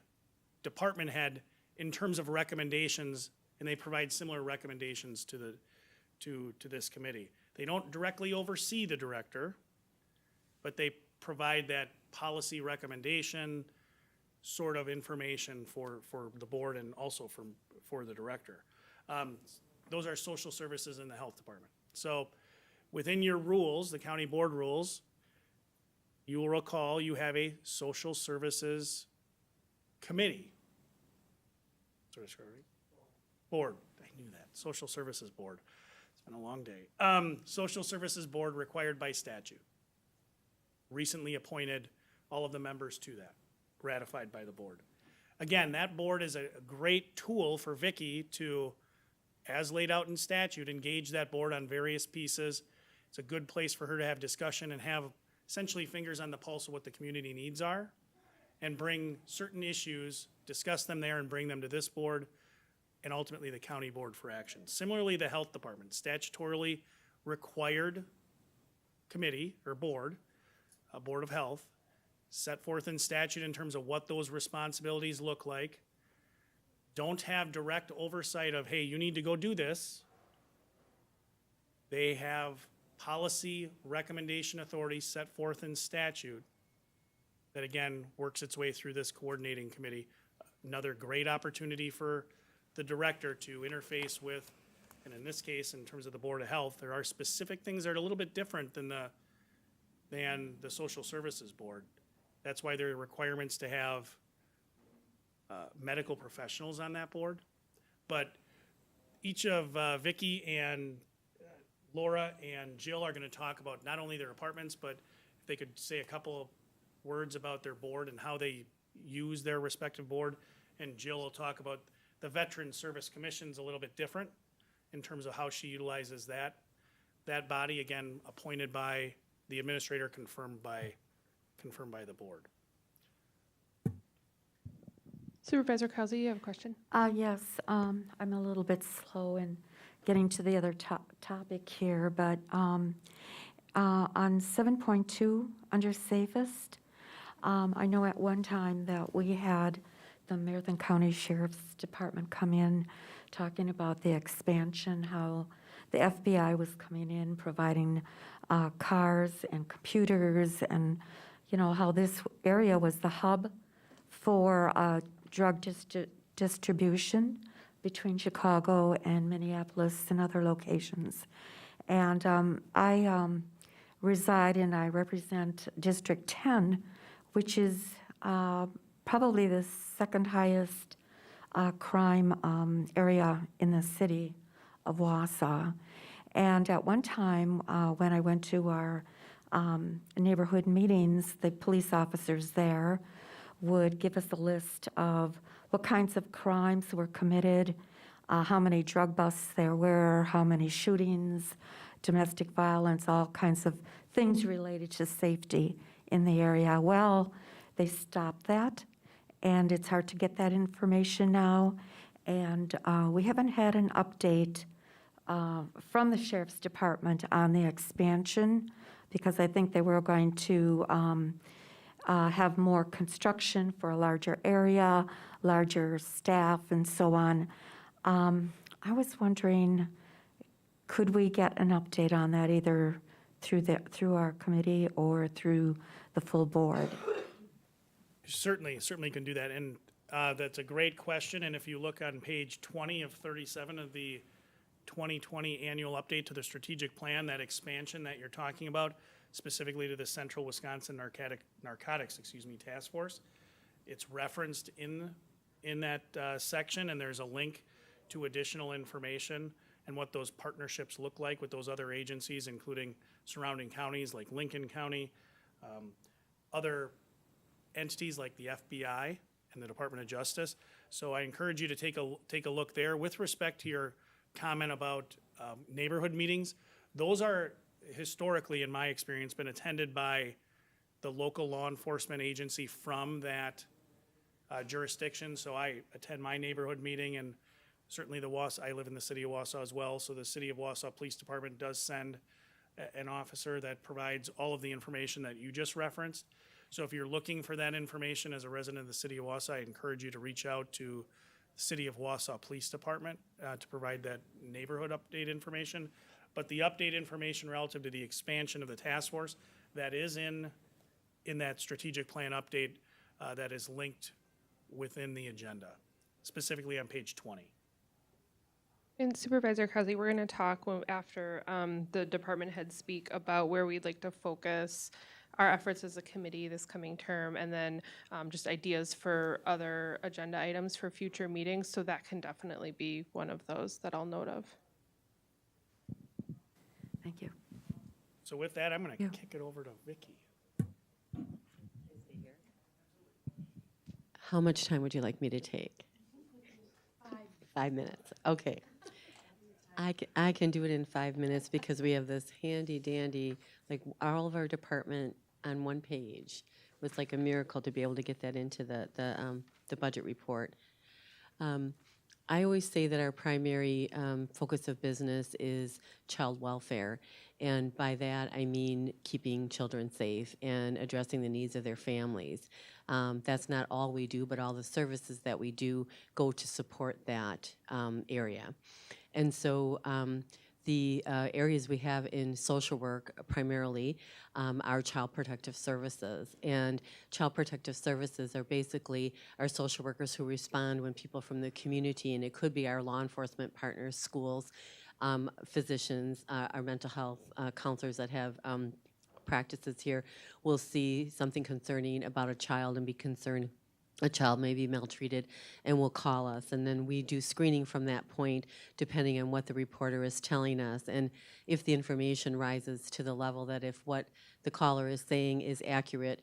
department head in terms of recommendations, and they provide similar recommendations to this committee. They don't directly oversee the director, but they provide that policy recommendation sort of information for the board and also for the director. Those are social services in the health department. So within your rules, the county board rules, you will recall you have a social services committee. Board, I knew that, social services board. It's been a long day. Social services board required by statute. Recently appointed all of the members to that, ratified by the board. Again, that board is a great tool for Vicki to, as laid out in statute, engage that board on various pieces. It's a good place for her to have discussion and have essentially fingers on the pulse of what the community needs are, and bring certain issues, discuss them there and bring them to this board and ultimately the county board for action. Similarly, the health department, statutorily required committee or board, a board of health, set forth in statute in terms of what those responsibilities look like. Don't have direct oversight of, hey, you need to go do this. They have policy recommendation authority set forth in statute that, again, works its way through this coordinating committee. Another great opportunity for the director to interface with, and in this case, in terms of the Board of Health, there are specific things that are a little bit different than the Social Services Board. That's why there are requirements to have medical professionals on that board. But each of Vicki and Laura and Jill are going to talk about not only their departments, but if they could say a couple of words about their board and how they use their respective board. And Jill will talk about the Veteran Service Commission's a little bit different in terms of how she utilizes that body, again, appointed by the administrator, confirmed by the board. Supervisor Krause, you have a question? Yes, I'm a little bit slow in getting to the other topic here, but on 7.2 under safest, I know at one time that we had the Marathon County Sheriff's Department come in talking about the expansion, how the FBI was coming in, providing cars and computers, and how this area was the hub for drug distribution between Chicago and Minneapolis and other locations. And I reside and I represent District 10, which is probably the second highest crime area in the city of Wausau. And at one time, when I went to our neighborhood meetings, the police officers there would give us a list of what kinds of crimes were committed, how many drug busts there were, how many shootings, domestic violence, all kinds of things related to safety in the area. Well, they stopped that, and it's hard to get that information now. And we haven't had an update from the Sheriff's Department on the expansion, because I think they were going to have more construction for a larger area, larger staff, and so on. I was wondering, could we get an update on that either through our committee or through the full board? Certainly can do that, and that's a great question. And if you look on page 20 of 37 of the 2020 annual update to the strategic plan, that expansion that you're talking about, specifically to the Central Wisconsin Narcotics Task Force, it's referenced in that section, and there's a link to additional information and what those partnerships look like with those other agencies, including surrounding counties like Lincoln County, other entities like the FBI and the Department of Justice. So I encourage you to take a look there. With respect to your comment about neighborhood meetings, those are historically, in my experience, been attended by the local law enforcement agency from that jurisdiction. So I attend my neighborhood meeting, and certainly I live in the city of Wausau as well, so the city of Wausau Police Department does send an officer that provides all of the information that you just referenced. So if you're looking for that information as a resident of the city of Wausau, I encourage you to reach out to the city of Wausau Police Department to provide that neighborhood update information. But the update information relative to the expansion of the task force, that is in that strategic plan update that is linked within the agenda, specifically on page 20. And Supervisor Krause, we're going to talk after the department heads speak about where we'd like to focus our efforts as a committee this coming term, and then just ideas for other agenda items for future meetings. So that can definitely be one of those that I'll note of. Thank you. So with that, I'm going to kick it over to Vicki. How much time would you like me to take? 5 minutes. Okay. I can do it in 5 minutes because we have this handy dandy, like all of our department on one page. It was like a miracle to be able to get that into the budget report. I always say that our primary focus of business is child welfare. And by that, I mean keeping children safe and addressing the needs of their families. That's not all we do, but all the services that we do go to support that area. And so the areas we have in social work primarily are child protective services. And child protective services are basically our social workers who respond when people from the community, and it could be our law enforcement partners, schools, physicians, our mental health counselors that have practices here, will see something concerning about a child and be concerned a child may be maltreated and will call us. And then we do screening from that point depending on what the reporter is telling us. And if the information rises to the level that if what the caller is saying is accurate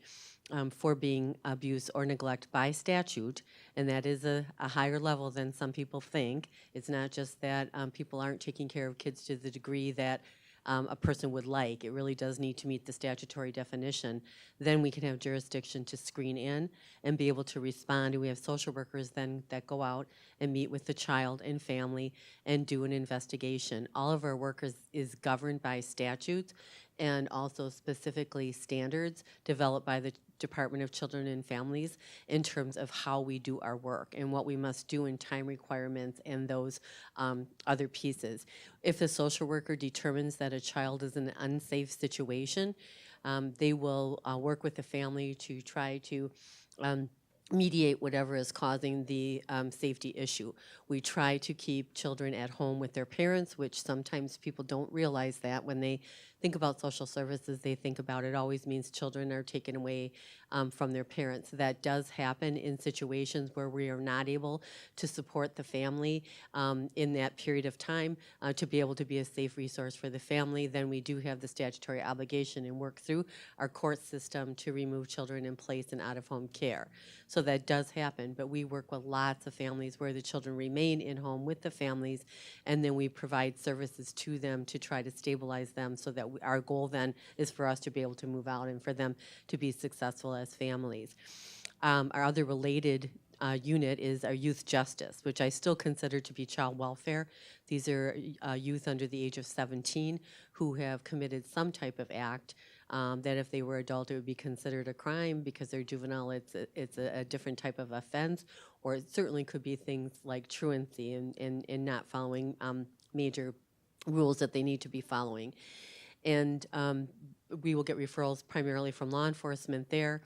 for being abuse or neglect by statute, and that is a higher level than some people think. It's not just that people aren't taking care of kids to the degree that a person would like. It really does need to meet the statutory definition. Then we can have jurisdiction to screen in and be able to respond. And we have social workers then that go out and meet with the child and family and do an investigation. All of our work is governed by statutes and also specifically standards developed by the Department of Children and Families in terms of how we do our work and what we must do in time requirements and those other pieces. If the social worker determines that a child is in an unsafe situation, they will work with the family to try to mediate whatever is causing the safety issue. We try to keep children at home with their parents, which sometimes people don't realize that when they think about social services, they think about it always means children are taken away from their parents. That does happen in situations where we are not able to support the family in that period of time to be able to be a safe resource for the family. Then we do have the statutory obligation and work through our court system to remove children in place and out of home care. So that does happen, but we work with lots of families where the children remain in home with the families, and then we provide services to them to try to stabilize them so that our goal then is for us to be able to move out and for them to be successful as families. Our other related unit is our youth justice, which I still consider to be child welfare. These are youth under the age of 17 who have committed some type of act that if they were adult, it would be considered a crime. Because they're juvenile, it's a different type of offense, or it certainly could be things like truancy and not following major rules that they need to be following. And we will get referrals primarily from law enforcement there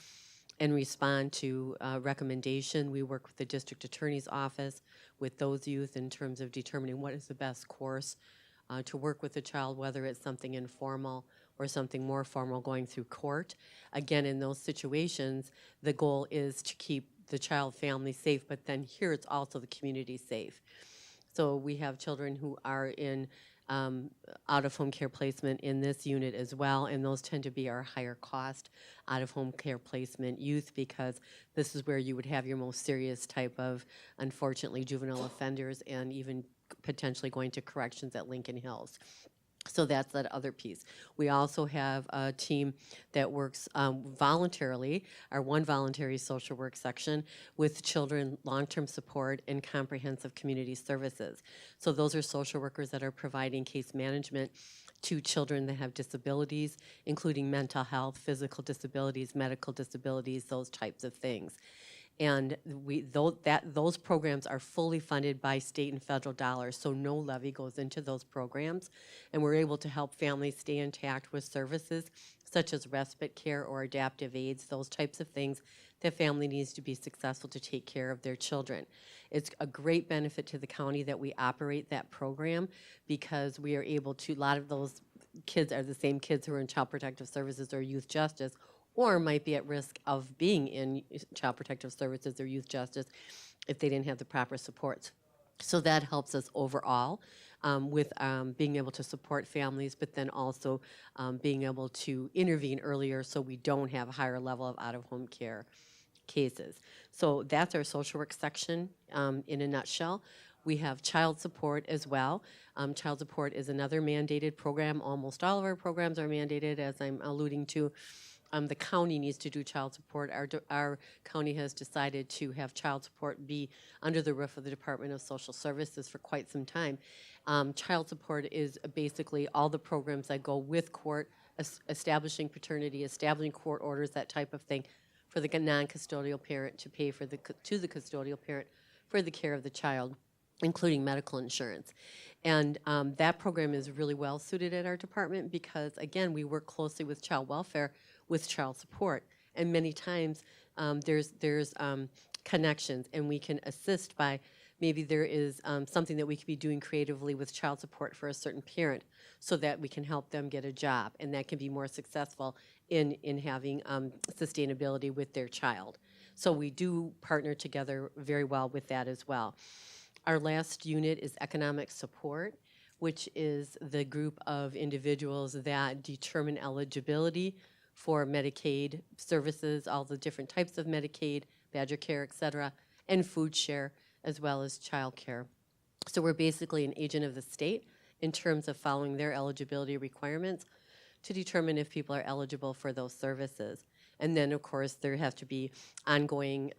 and respond to recommendation. We work with the district attorney's office with those youth in terms of determining what is the best course to work with the child, whether it's something informal or something more formal going through court. Again, in those situations, the goal is to keep the child family safe, but then here it's also the community safe. So we have children who are in out-of-home care placement in this unit as well, and those tend to be our higher cost out-of-home care placement youth, because this is where you would have your most serious type of, unfortunately, juvenile offenders and even potentially going to corrections at Lincoln Hills. So that's that other piece. We also have a team that works voluntarily, our one voluntary social work section, with children, long-term support, and comprehensive community services. So those are social workers that are providing case management to children that have disabilities, including mental health, physical disabilities, medical disabilities, those types of things. And those programs are fully funded by state and federal dollars, so no levy goes into those programs. And we're able to help families stay intact with services such as respite care or adaptive aids, those types of things that family needs to be successful to take care of their children. It's a great benefit to the county that we operate that program, because we are able to, a lot of those kids are the same kids who are in Child Protective Services or youth justice, or might be at risk of being in Child Protective Services or youth justice if they didn't have the proper supports. So that helps us overall with being able to support families, but then also being able to intervene earlier so we don't have a higher level of out-of-home care cases. So that's our social work section in a nutshell. We have child support as well. Child support is another mandated program. Almost all of our programs are mandated, as I'm alluding to. The county needs to do child support. Our county has decided to have child support be under the roof of the Department of Social Services for quite some time. Child support is basically all the programs that go with court, establishing paternity, establishing court orders, that type of thing, for the non-custodial parent to pay for to the custodial parent for the care of the child, including medical insurance. And that program is really well suited at our department because, again, we work closely with child welfare, with child support, and many times there's connections, and we can assist by maybe there is something that we could be doing creatively with child support for a certain parent so that we can help them get a job, and that can be more successful in having sustainability with their child. So we do partner together very well with that as well. Our last unit is economic support, which is the group of individuals that determine eligibility for Medicaid services, all the different types of Medicaid, Badger Care, et cetera, and food share, as well as child care. So we're basically an agent of the state in terms of following their eligibility requirements to determine if people are eligible for those services. And then, of course, there has to be ongoing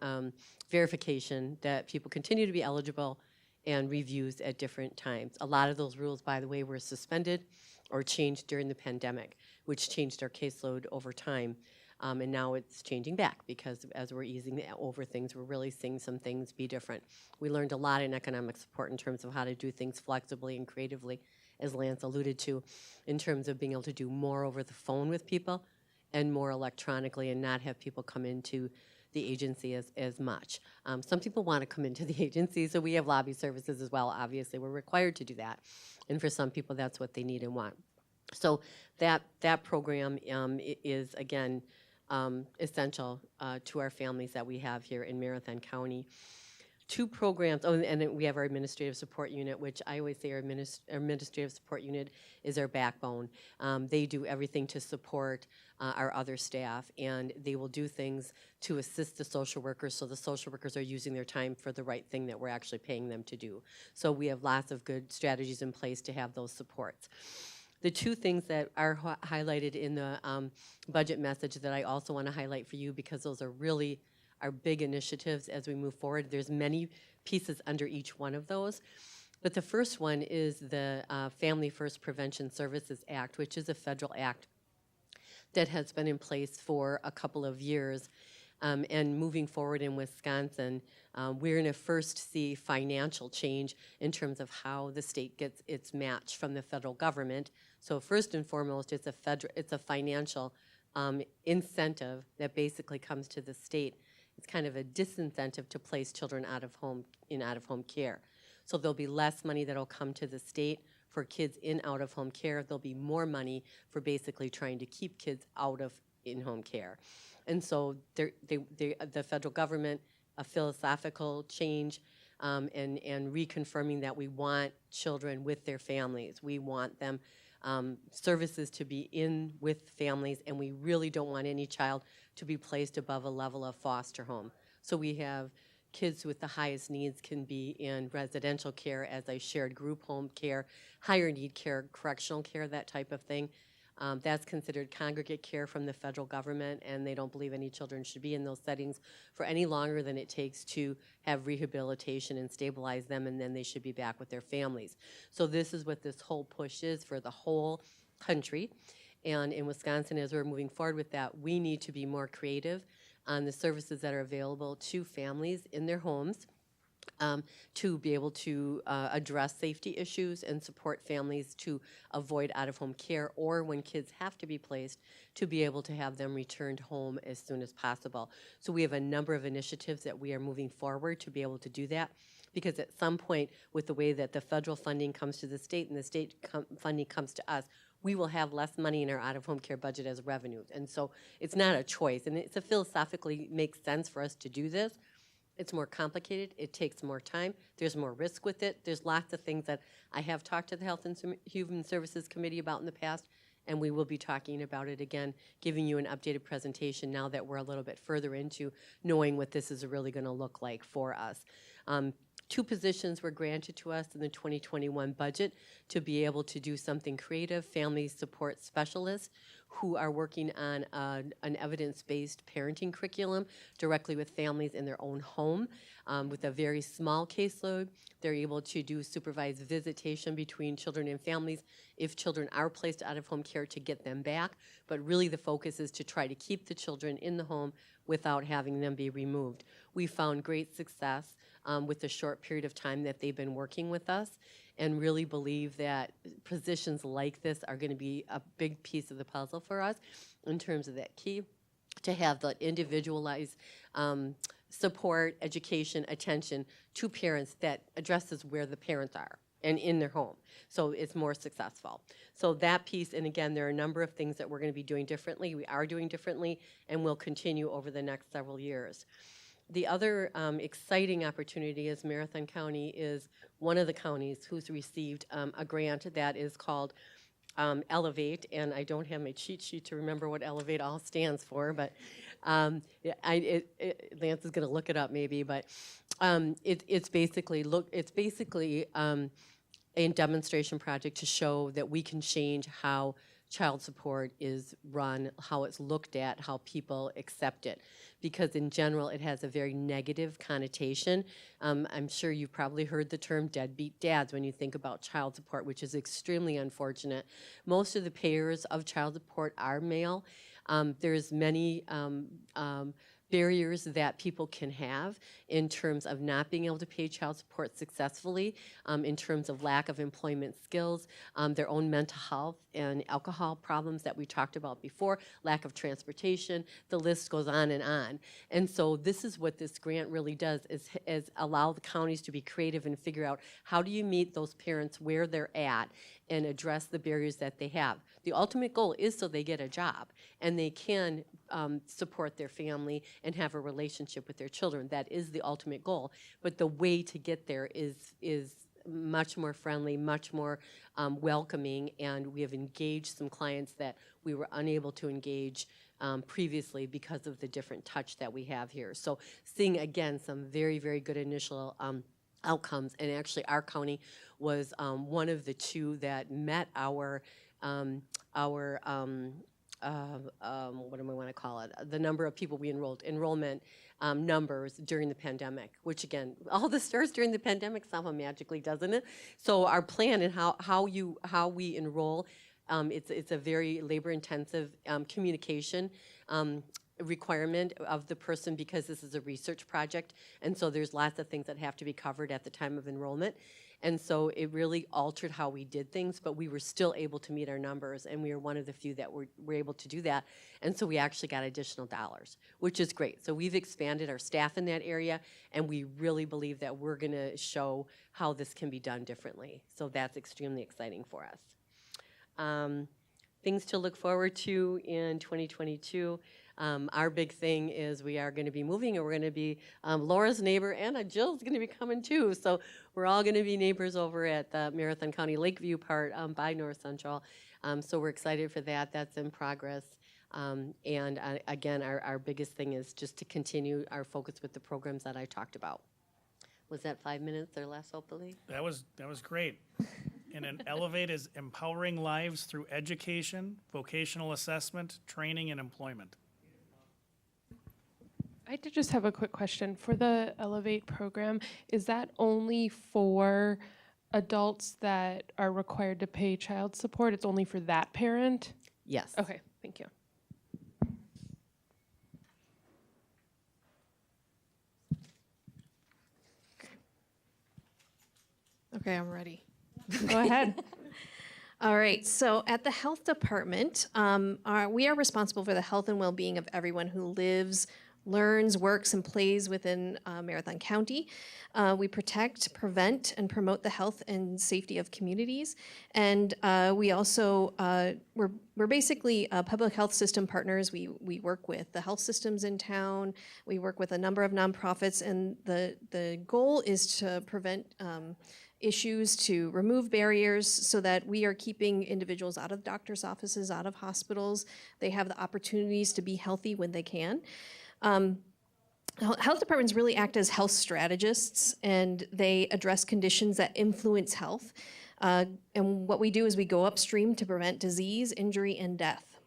verification that people continue to be eligible and reviews at different times. A lot of those rules, by the way, were suspended or changed during the pandemic, which changed our caseload over time. And now it's changing back because as we're easing over things, we're really seeing some things be different. We learned a lot in economic support in terms of how to do things flexibly and creatively, as Lance alluded to, in terms of being able to do more over the phone with people and more electronically and not have people come into the agency as much. Some people want to come into the agency, so we have lobby services as well. Obviously, we're required to do that. And for some people, that's what they need and want. So that program is, again, essential to our families that we have here in Marathon County. Two programs, and then we have our administrative support unit, which I always say our administrative support unit is our backbone. They do everything to support our other staff, and they will do things to assist the social workers, so the social workers are using their time for the right thing that we're actually paying them to do. So we have lots of good strategies in place to have those supports. The two things that are highlighted in the budget message that I also want to highlight for you, because those are really our big initiatives as we move forward. There's many pieces under each one of those. But the first one is the Family First Prevention Services Act, which is a federal act that has been in place for a couple of years. And moving forward in Wisconsin, we're going to first see financial change in terms of how the state gets its match from the federal government. So first and foremost, it's a financial incentive that basically comes to the state. It's kind of a disincentive to place children out of home care. So there'll be less money that'll come to the state for kids in out-of-home care. There'll be more money for basically trying to keep kids out of in-home care. And so the federal government, a philosophical change, and reconfirming that we want children with their families. We want them services to be in with families, and we really don't want any child to be placed above a level of foster home. So we have kids with the highest needs can be in residential care, as I shared, group home care, higher need care, correctional care, that type of thing. That's considered congregate care from the federal government, and they don't believe any children should be in those settings for any longer than it takes to have rehabilitation and stabilize them, and then they should be back with their families. So this is what this whole push is for the whole country. And in Wisconsin, as we're moving forward with that, we need to be more creative on the services that are available to families in their homes, to be able to address safety issues and support families to avoid out-of-home care, or when kids have to be placed, to be able to have them returned home as soon as possible. So we have a number of initiatives that we are moving forward to be able to do that, because at some point, with the way that the federal funding comes to the state and the state funding comes to us, we will have less money in our out-of-home care budget as revenues. And so it's not a choice, and it's a philosophically makes sense for us to do this. It's more complicated, it takes more time, there's more risk with it. There's lots of things that I have talked to the Health and Human Services Committee about in the past, and we will be talking about it again, giving you an updated presentation now that we're a little bit further into knowing what this is really gonna look like for us. 2 positions were granted to us in the 2021 budget to be able to do something creative, family support specialists who are working on an evidence-based parenting curriculum directly with families in their own home. With a very small caseload, they're able to do supervised visitation between children and families if children are placed out of home care to get them back. But really the focus is to try to keep the children in the home without having them be removed. We found great success with the short period of time that they've been working with us, and really believe that positions like this are going to be a big piece of the puzzle for us in terms of that key, to have the individualized support, education, attention to parents that addresses where the parents are and in their home. So it's more successful. So that piece, and again, there are a number of things that we're going to be doing differently. We are doing differently, and will continue over the next several years. The other exciting opportunity is Marathon County is one of the counties who's received a grant that is called Elevate, and I don't have my cheat sheet to remember what Elevate all stands for, but Lance is going to look it up maybe, but it's basically a demonstration project to show that we can change how child support is run, how it's looked at, how people accept it. Because in general, it has a very negative connotation. I'm sure you've probably heard the term deadbeat dads when you think about child support, which is extremely unfortunate. Most of the payers of child support are male. There's many barriers that people can have in terms of not being able to pay child support successfully, in terms of lack of employment skills, their own mental health and alcohol problems that we talked about before, lack of transportation, the list goes on and on. And so this is what this grant really does, is allow the counties to be creative and figure out how do you meet those parents where they're at and address the barriers that they have. The ultimate goal is so they get a job and they can support their family and have a relationship with their children. That is the ultimate goal. But the way to get there is much more friendly, much more welcoming, and we have engaged some clients that we were unable to engage previously because of the different touch that we have here. So seeing, again, some very, very good initial outcomes, and actually our county was one of the 2 that met our what do I want to call it? The number of people we enrollment numbers during the pandemic, which again, all this starts during the pandemic somehow magically, doesn't it? So our plan and how we enroll, it's a very labor-intensive communication requirement of the person, because this is a research project, and so there's lots of things that have to be covered at the time of enrollment. And so it really altered how we did things, but we were still able to meet our numbers, and we were one of the few that were able to do that. And so we actually got additional dollars, which is great. So we've expanded our staff in that area, and we really believe that we're going to show how this can be done differently. So that's extremely exciting for us. Things to look forward to in 2022. Our big thing is we are going to be moving, and we're going to be Laura's neighbor, and Jill's going to be coming too. So we're all going to be neighbors over at the Marathon County Lakeview part by North Central. So we're excited for that. That's in progress. Again, our biggest thing is just to continue our focus with the programs that I talked about. Was that 5 minutes or less, hopefully? That was great. And Elevate is empowering lives through education, vocational assessment, training, and employment. I did just have a quick question. For the Elevate program, is that only for adults that are required to pay child support? It's only for that parent? Yes. Okay, thank you. Okay, I'm ready. Go ahead. All right, so at the health department, we are responsible for the health and well-being of everyone who lives, learns, works, and plays within Marathon County. We protect, prevent, and promote the health and safety of communities. And we also, we're basically public health system partners. We work with the health systems in town. We work with a number of nonprofits, and the goal is to prevent issues, to remove barriers so that we are keeping individuals out of doctors' offices, out of hospitals. They have the opportunities to be healthy when they can. Health departments really act as health strategists, and they address conditions that influence health. And what we do is we go upstream to prevent disease, injury, and death.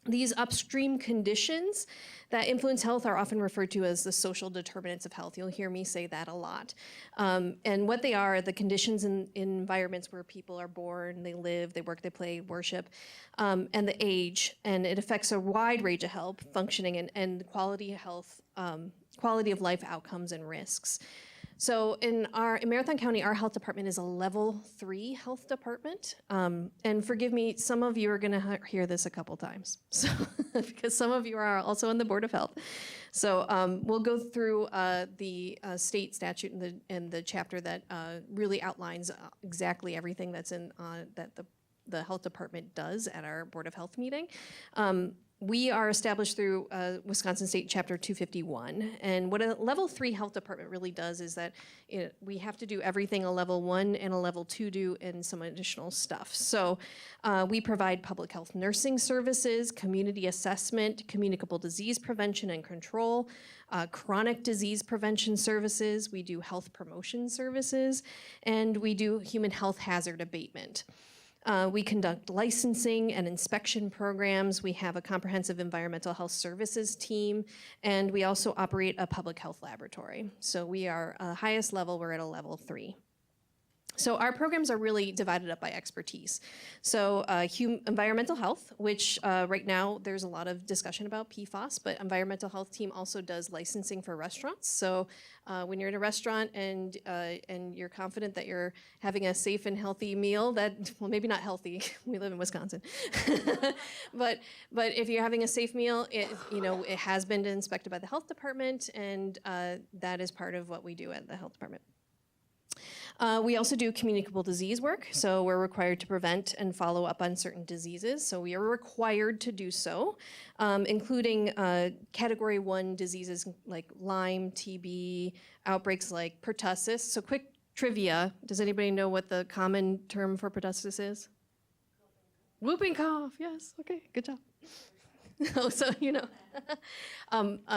These upstream conditions that influence health are often referred to as the social determinants of health. You'll hear me say that a lot. And what they are the conditions in environments where people are born, they live, they work, they play, worship, and the age. And it affects a wide range of health functioning and quality health, quality of life outcomes and risks. So in Marathon County, our health department is a level 3 health department. And forgive me, some of you are gonna hear this a couple times. So, because some of you are also on the Board of Health. So we'll go through the state statute and the chapter that really outlines exactly everything that's in, that the health department does at our Board of Health meeting. We are established through Wisconsin State Chapter 251, and what a level 3 health department really does is that we have to do everything a level 1 and a level 2 do and some additional stuff. So we provide public health nursing services, community assessment, communicable disease prevention and control, chronic disease prevention services, we do health promotion services, and we do human health hazard abatement. We conduct licensing and inspection programs. We have a comprehensive environmental health services team, and we also operate a public health laboratory. So we are highest level, we're at a level 3. So our programs are really divided up by expertise. So environmental health, which right now there's a lot of discussion about PFAS, but environmental health team also does licensing for restaurants. So when you're in a restaurant and you're confident that you're having a safe and healthy meal, well, maybe not healthy, we live in Wisconsin, but if you're having a safe meal, it has been inspected by the health department, and that is part of what we do at the health department. We also do communicable disease work, so we're required to prevent and follow up on certain diseases. So we are required to do so, including Category 1 diseases like Lyme, TB, outbreaks like pertussis. So quick trivia, does anybody know what the common term for pertussis is? Whooping cough, yes, okay, good job. Oh, so you know.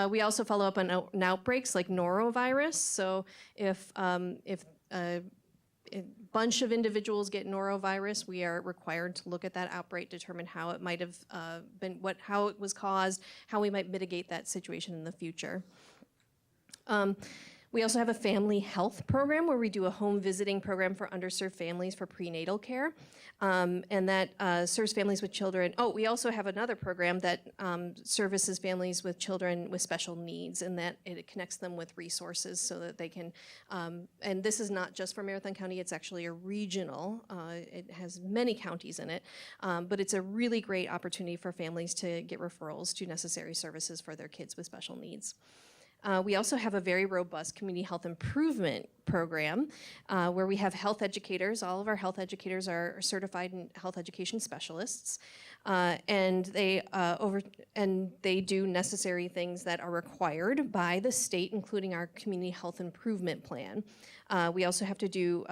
We also follow up on outbreaks like norovirus. So if a bunch of individuals get norovirus, we are required to look at that outbreak, determine how it might have how it was caused, how we might mitigate that situation in the future. We also have a family health program where we do a home visiting program for underserved families for prenatal care, and that serves families with children. Oh, we also have another program that services families with children with special needs, and that it connects them with resources so that they can, and this is not just for Marathon County, it's actually a regional, it has many counties in it, but it's a really great opportunity for families to get referrals to necessary services for their kids with special needs. We also have a very robust community health improvement program where we have health educators. All of our health educators are certified in health education specialists, and they do necessary things that are required by the state, including our community health improvement plan. We also have to do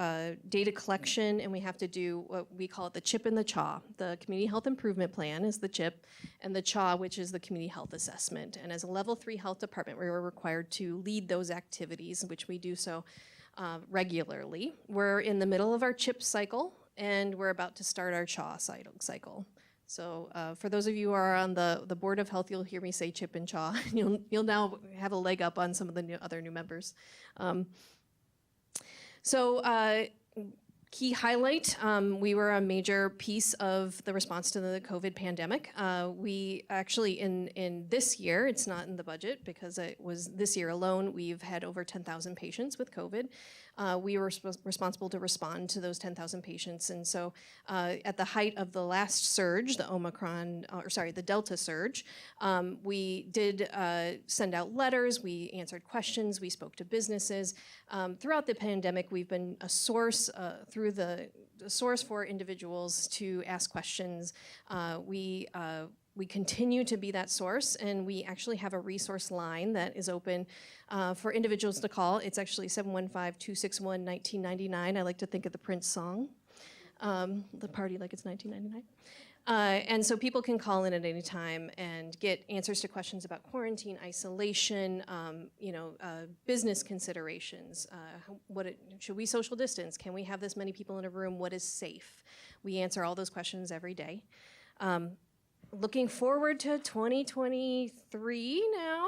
data collection, and we have to do what we call it the CHIP and the CHAW. The community health improvement plan is the CHIP, and the CHAW, which is the community health assessment. And as a level 3 health department, we were required to lead those activities, which we do so regularly. We're in the middle of our CHIP cycle, and we're about to start our CHAW cycle. So for those of you who are on the Board of Health, you'll hear me say CHIP and CHAW. You'll now have a leg up on some of the other new members. Key highlight, we were a major piece of the response to the COVID pandemic. We actually, in this year, it's not in the budget because it was this year alone, we've had over 10,000 patients with COVID. We were responsible to respond to those 10,000 patients. And so at the height of the last surge, the Delta surge, we did send out letters, we answered questions, we spoke to businesses. Throughout the pandemic, we've been a source source for individuals to ask questions. We continue to be that source, and we actually have a resource line that is open for individuals to call. It's actually 715-261-1999. I like to think of the Prince song, the party like it's 1999. And so people can call in at any time and get answers to questions about quarantine, isolation, business considerations. Should we social distance? Can we have this many people in a room? What is safe? We answer all those questions every day. Looking forward to 2023 now.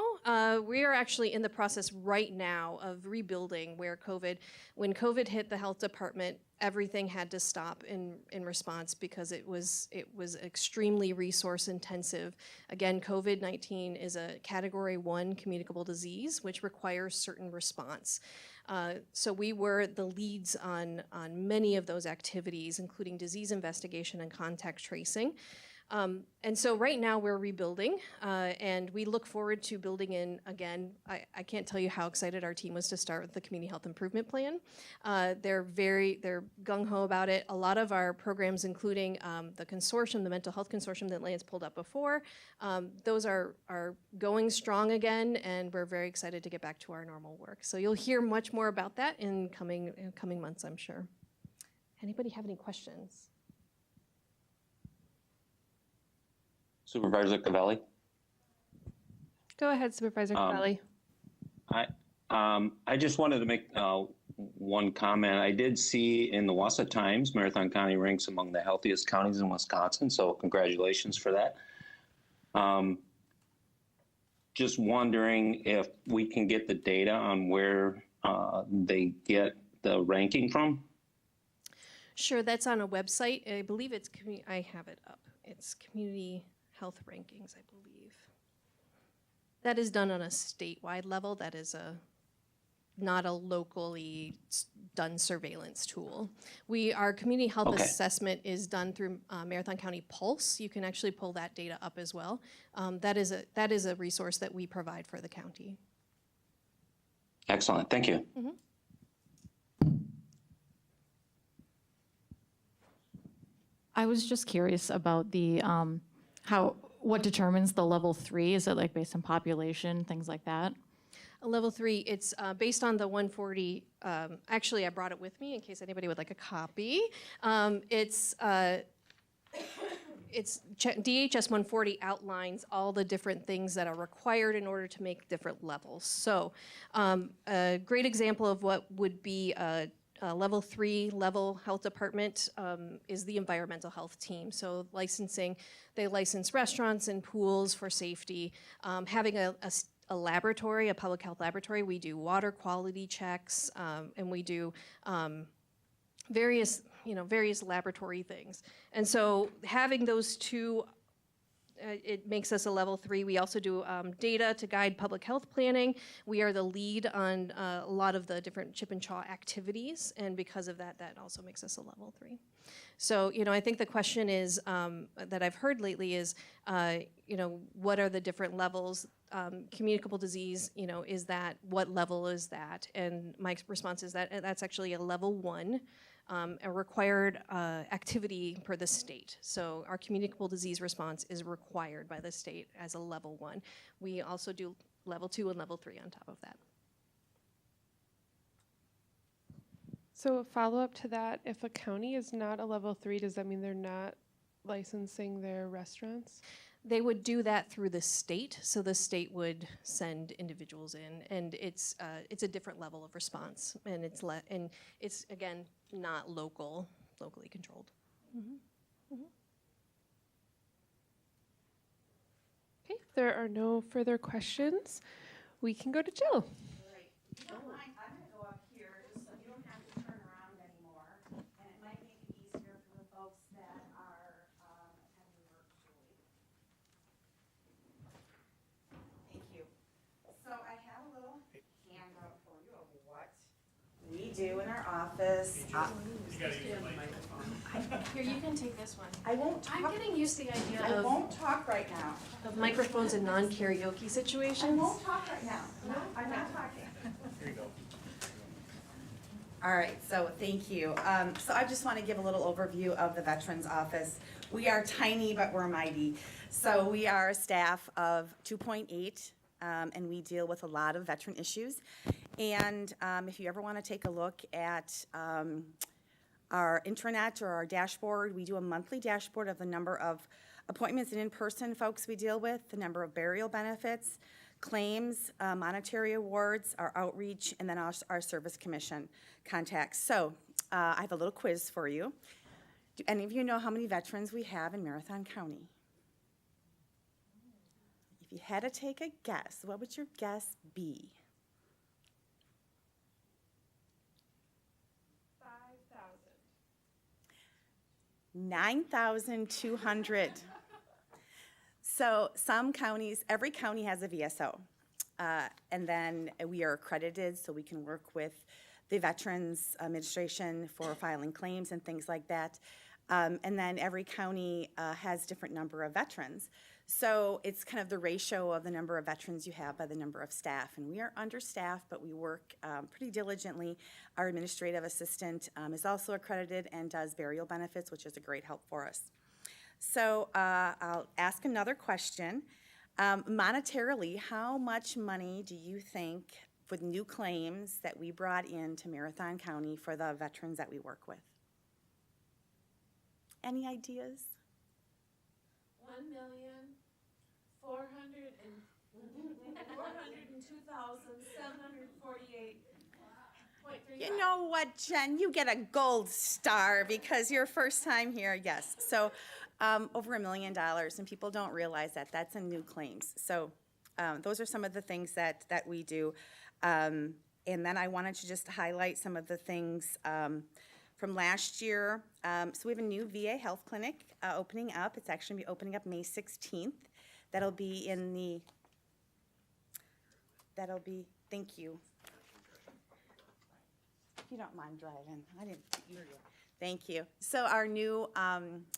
We are actually in the process right now of rebuilding when COVID hit the health department, everything had to stop in response because it was extremely resource intensive. Again, COVID-19 is a category 1 communicable disease, which requires certain response. So we were the leads on many of those activities, including disease investigation and contact tracing. And so right now we're rebuilding, and we look forward to building in again. I can't tell you how excited our team was to start with the community health improvement plan. They're gung-ho about it. A lot of our programs, including the consortium, the mental health consortium that Lance pulled up before, those are going strong again, and we're very excited to get back to our normal work. So you'll hear much more about that in coming months, I'm sure. Anybody have any questions? Supervisor Cavelli? Go ahead, Supervisor Cavelli. I just wanted to make one comment. I did see in the Wausau Times, Marathon County ranks among the healthiest counties in Wisconsin, so congratulations for that. Just wondering if we can get the data on where they get the ranking from? Sure, that's on a website. I believe it's, I have it up. It's Community Health Rankings, I believe. That is done on a statewide level. That is not a locally done surveillance tool. Our community health assessment is done through Marathon County Pulse. You can actually pull that data up as well. That is a resource that we provide for the county. Excellent, thank you. Mm-hmm. I was just curious about the what determines the level 3? Is it like based on population, things like that? A level 3, it's based on the 140. Actually, I brought it with me in case anybody would like a copy. It's DHS 140 outlines all the different things that are required in order to make different levels. So a great example of what would be a level 3 level health department is the environmental health team. So licensing, they license restaurants and pools for safety. Having a laboratory, a public health laboratory, we do water quality checks, and we do various laboratory things. And so having those two it makes us a level 3. We also do data to guide public health planning. We are the lead on a lot of the different chip and chaw activities, and because of that, that also makes us a level 3. So, I think the question is, that I've heard lately is, what are the different levels? Communicable disease, is that, what level is that? And my response is that that's actually a level 1, a required activity per the state. So our communicable disease response is required by the state as a level 1. We also do level 2 and level 3 on top of that. So a follow-up to that, if a county is not a level 3, does that mean they're not licensing their restaurants? They would do that through the state, so the state would send individuals in, and it's a different level of response, and it's again not locally controlled. Okay, if there are no further questions, we can go to Jill. If you don't mind, I'm going to go up here just so you don't have to turn around anymore, and it might make it easier for the folks that are attending virtually. Thank you. So I have a little handout for you of what we do in our office. Here, you can take this one. I won't talk. I'm getting used to the idea I won't talk right now. of microphones in non-karaoke I situations. won't talk right now. No, I'm not talking. Here you go. All right, so thank you. So I just want to give a little overview of the Veterans Office. We are tiny, but we're mighty. So we are a staff of 2.8, and we deal with a lot of veteran issues. And if you ever want to take a look at our intranet or our dashboard, we do a monthly dashboard of the number of appointments and in-person folks we deal with, the number of burial benefits, claims, monetary awards, our outreach, and then our service commission contacts. So I have a little quiz for you. Do any of you know how many veterans we have in Marathon County? If you had to take a guess, what would your guess be? 9,200. So some counties, every county has a VSO. And then we are accredited so we can work with the Veterans Administration for filing claims and things like that. And then every county has different number of veterans. So it's kind of the ratio of the number of veterans you have by the number of staff. And we are understaffed, but we work pretty diligently. Our administrative assistant is also accredited and does burial benefits, which is a great help for us. So I'll ask another question. Monetarily, how much money do you think for the new claims that we brought into Marathon County for the veterans that we work with? Any ideas? 402,748. You know what, Jen? You get a gold star because you're first time here. Yes. So over $1 million, and people don't realize that. That's in new claims. So those are some of the things that we do. And then I wanted to just highlight some of the things from last year. So we have a new VA health clinic opening up. It's actually going to be opening up May 16th. That'll be thank you. If you don't mind driving, I didn't hear you. Thank you. So our new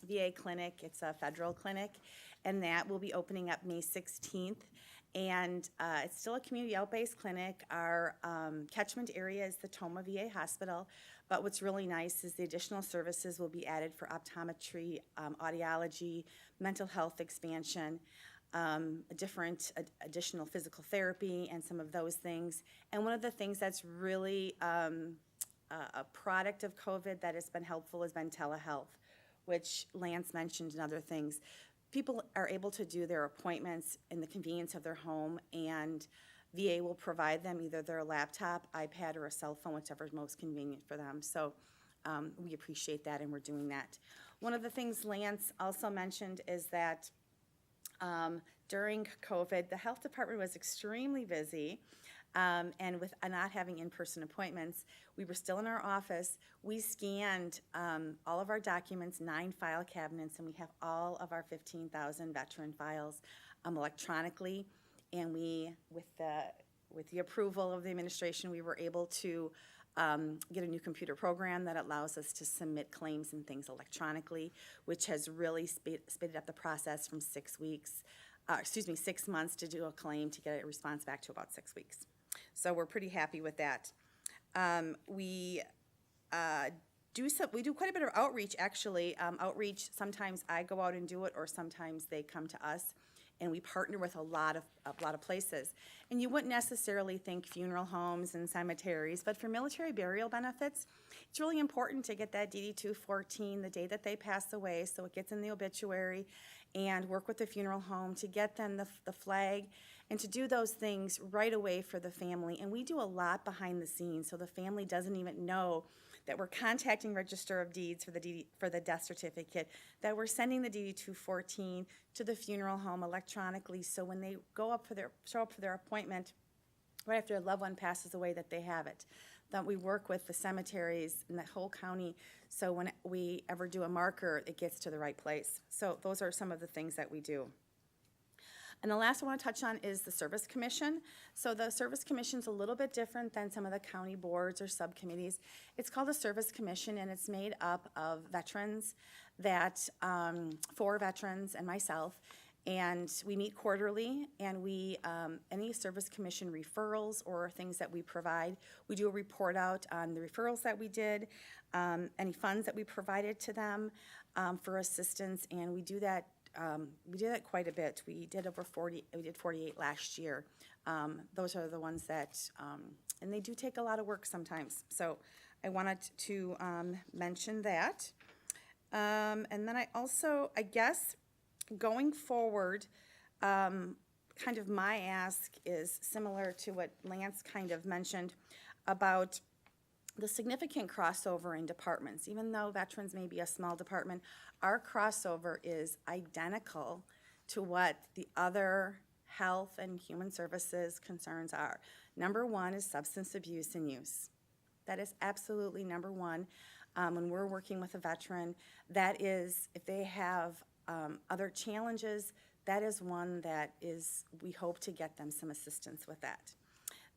VA clinic, it's a federal clinic, and that will be opening up May 16th. And it's still a community out-based clinic. Our catchment area is the Toma VA Hospital, but what's really nice is the additional services will be added for optometry, audiology, mental health expansion, additional physical therapy, and some of those things. And one of the things that's really a product of COVID that has been helpful has been telehealth, which Lance mentioned and other things. People are able to do their appointments in the convenience of their home, and VA will provide them either their laptop, iPad, or a cell phone, whichever is most convenient for them. So we appreciate that, and we're doing that. One of the things Lance also mentioned is that during COVID, the health department was extremely busy And with not having in-person appointments, we were still in our office. We scanned all of our documents, 9 file cabinets, and we have all of our 15,000 veteran files electronically. And we, with the approval of the administration, we were able to get a new computer program that allows us to submit claims and things electronically, which has really speeded up the process from 6 months to do a claim to get a response back to about 6 weeks. So we're pretty happy with that. We do quite a bit of outreach, actually. Outreach, sometimes I go out and do it, or sometimes they come to us. And we partner with a lot of places. And you wouldn't necessarily think funeral homes and cemeteries, but for military burial benefits, it's really important to get that DD-214 the day that they pass away, so it gets in the obituary, and work with the funeral home to get them the flag, and to do those things right away for the family. And we do a lot behind the scenes, so the family doesn't even know that we're contacting Register of Deeds for the death certificate, that we're sending the DD-214 to the funeral home electronically, so when they show up for their appointment right after a loved one passes away, that they have it. That we work with the cemeteries in the whole county, so when we ever do a marker, it gets to the right place. So those are some of the things that we do. And the last I want to touch on is the Service Commission. So the Service Commission is a little bit different than some of the county boards or subcommittees. It's called the Service Commission, and it's made up of veterans, 4 veterans and myself. And we meet quarterly, and we, any Service Commission referrals or things that we provide, we do a report out on the referrals that we did, any funds that we provided to them for assistance, and we do that quite a bit. We did 48 last year. Those are the ones that, and they do take a lot of work sometimes. So I wanted to mention that. And then I guess, going forward, kind of my ask is similar to what Lance kind of mentioned about the significant crossover in departments. Even though veterans may be a small department, our crossover is identical to what the other health and human services concerns are. Number 1 is substance abuse and use. That is absolutely number 1. When we're working with a veteran, that is, if they have other challenges, that is one that we hope to get them some assistance with that.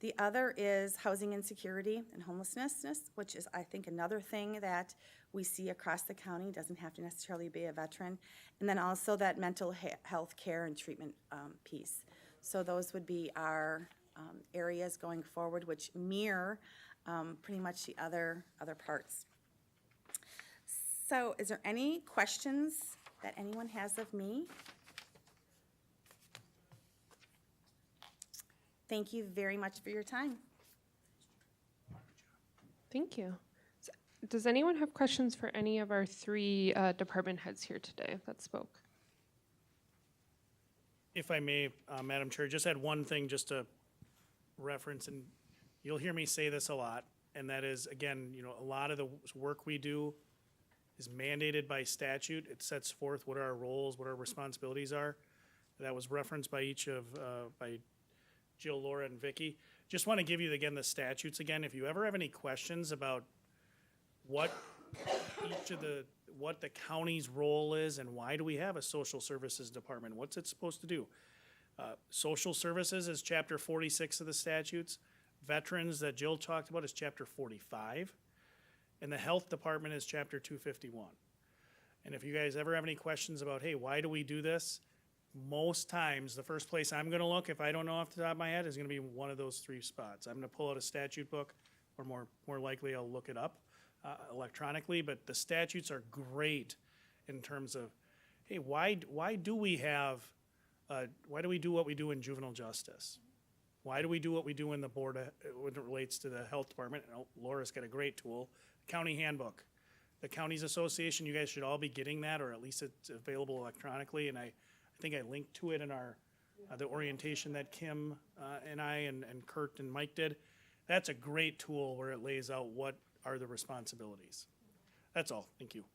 The other is housing insecurity and homelessness, which is, I think, another thing that we see across the county. Doesn't have to necessarily be a veteran. And then also that mental health care and treatment piece. So those would be our areas going forward, which mirror pretty much the other parts. So is there any questions that anyone has of me? Thank you very much for your time. Thank you. Does anyone have questions for any of our 3 department heads here today that spoke? If I may, Madam Chair, just had one thing just to reference, and you'll hear me say this a lot, and that is, again, a lot of the work we do is mandated by statute. It sets forth what our roles, what our responsibilities are. That was referenced by by Jill, Laura, and Vicki. Just want to give you, again, the statutes again. If you ever have any questions about what the county's role is and why do we have a social services department, what's it supposed to do? Social services is chapter 46 of the statutes. Veterans that Jill talked about is chapter 45. And the health department is chapter 251. And if you guys ever have any questions about, hey, why do we do this? Most times, the first place I'm going to look, if I don't know off the top of my head, is going to be one of those 3 spots. I'm going to pull out a statute book, or more likely I'll look it up electronically. But the statutes are great in terms of, hey, why do we do what we do in juvenile justice? Why do we do what we do in the board when it relates to the health department? Laura's got a great tool, county handbook. The counties association, you guys should all be getting that, or at least it's available electronically. And I think I linked to it in our the orientation that Kim and I and Kurt and Mike did. That's a great tool where it lays out what are the responsibilities. That's all. Thank you.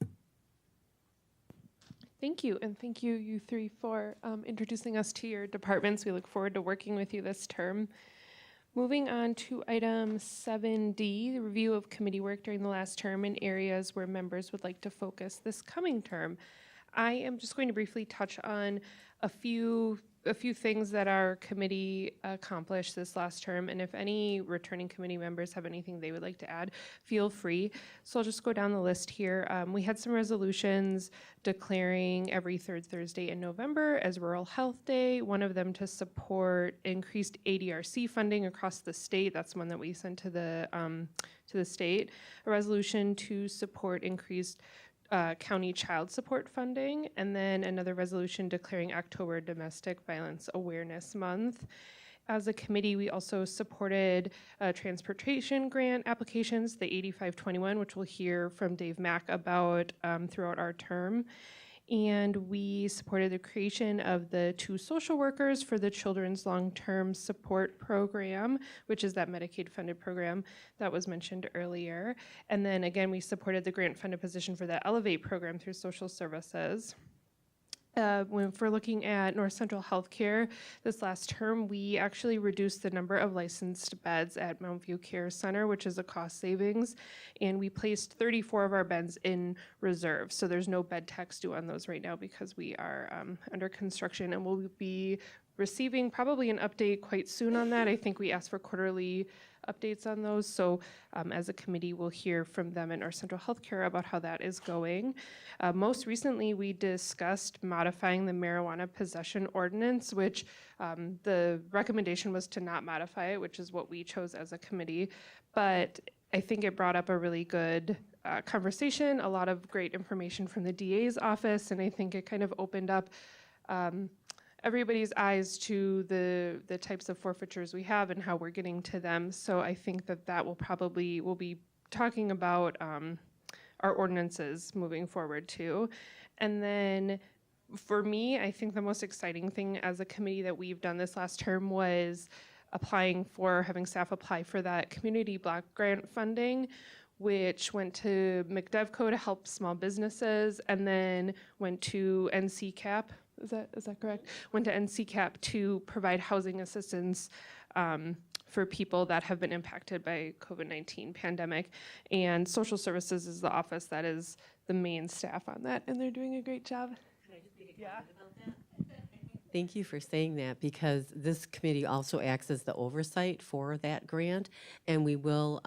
Thank you, and thank you, you 3, for introducing us to your departments. We look forward to working with you this term. Moving on to item 7D, the review of committee work during the last term in areas where members would like to focus this coming term. I am just going to briefly touch on a few things that our committee accomplished this last term, and if any returning committee members have anything they would like to add, feel free. So I'll just go down the list here. We had some resolutions declaring every third Thursday in November as Rural Health Day, one of them to support increased ADRC funding across the state. That's one that we sent to the state. A resolution to support increased county child support funding, and then another resolution declaring October Domestic Violence Awareness Month. As a committee, we also supported transportation grant applications, the 8521, which we'll hear from Dave Mack about throughout our term. And we supported the creation of the 2 social workers for the Children's Long-Term Support Program, which is that Medicaid-funded program that was mentioned earlier. And then again, we supported the grant-funded position for the Elevate program through social services. When we're looking at North Central Healthcare this last term, we actually reduced the number of licensed beds at Mount View Care Center, which is a cost savings, and we placed 34 of our beds in reserve. So there's no bed tax due on those right now because we are under construction, and we'll be receiving probably an update quite soon on that. I think we asked for quarterly updates on those. So as a committee, we'll hear from them in our Central Healthcare about how that is going. Most recently, we discussed modifying the marijuana possession ordinance, which the recommendation was to not modify it, which is what we chose as a committee. But I think it brought up a really good conversation, a lot of great information from the DA's office, and I think it kind of opened up everybody's eyes to the types of forfeitures we have and how we're getting to them. So I think that we'll be talking about our ordinances moving forward too. And then for me, I think the most exciting thing as a committee that we've done this last term was having staff apply for that community block grant funding, which went to McDevco to help small businesses, and then went to NCCAP. Is that correct? Went to NCCAP to provide housing assistance for people that have been impacted by COVID-19 pandemic. And social services is the office that is the main staff on that, and they're doing a great job. Can I just make a comment about that? Thank you for saying that, because this committee also acts as the oversight for that grant, and we will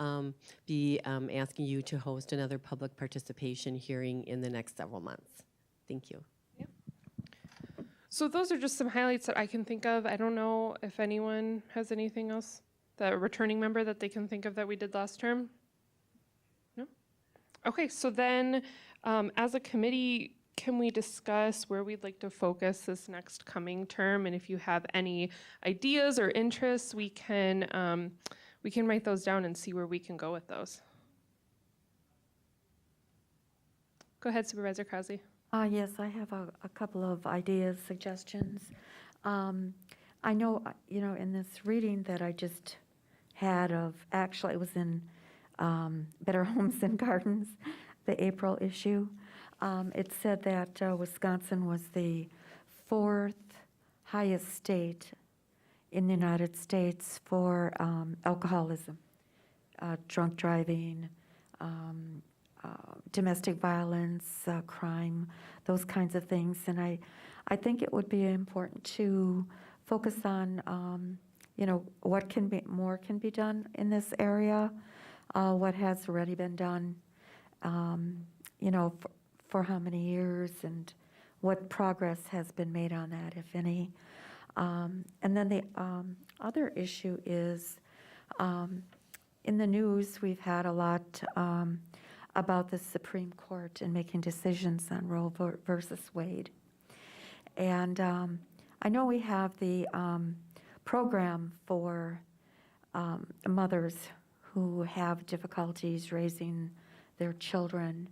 be asking you to host another public participation hearing in the next several months. Thank you. So those are just some highlights that I can think of. I don't know if anyone has anything else, the returning member that they can think of that we did last term? No? Okay, so then as a committee, can we discuss where we'd like to focus this next coming term? And if you have any ideas or interests, we can write those down and see where we can go with those. Go ahead, Supervisor Crosby. Yes, I have a couple of ideas, suggestions. I know, in this reading that I just had actually it was in Better Homes and Gardens, the April issue. It said that Wisconsin was the 4th highest state in the United States for alcoholism, drunk driving, domestic violence, crime, those kinds of things. And I think it would be important to focus on, what more can be done in this area, what has already been done, for how many years, and what progress has been made on that, if any. And then the other issue is, in the news, we've had a lot about the Supreme Court and making decisions on Roe versus Wade. And I know we have the program for mothers who have difficulties raising their children,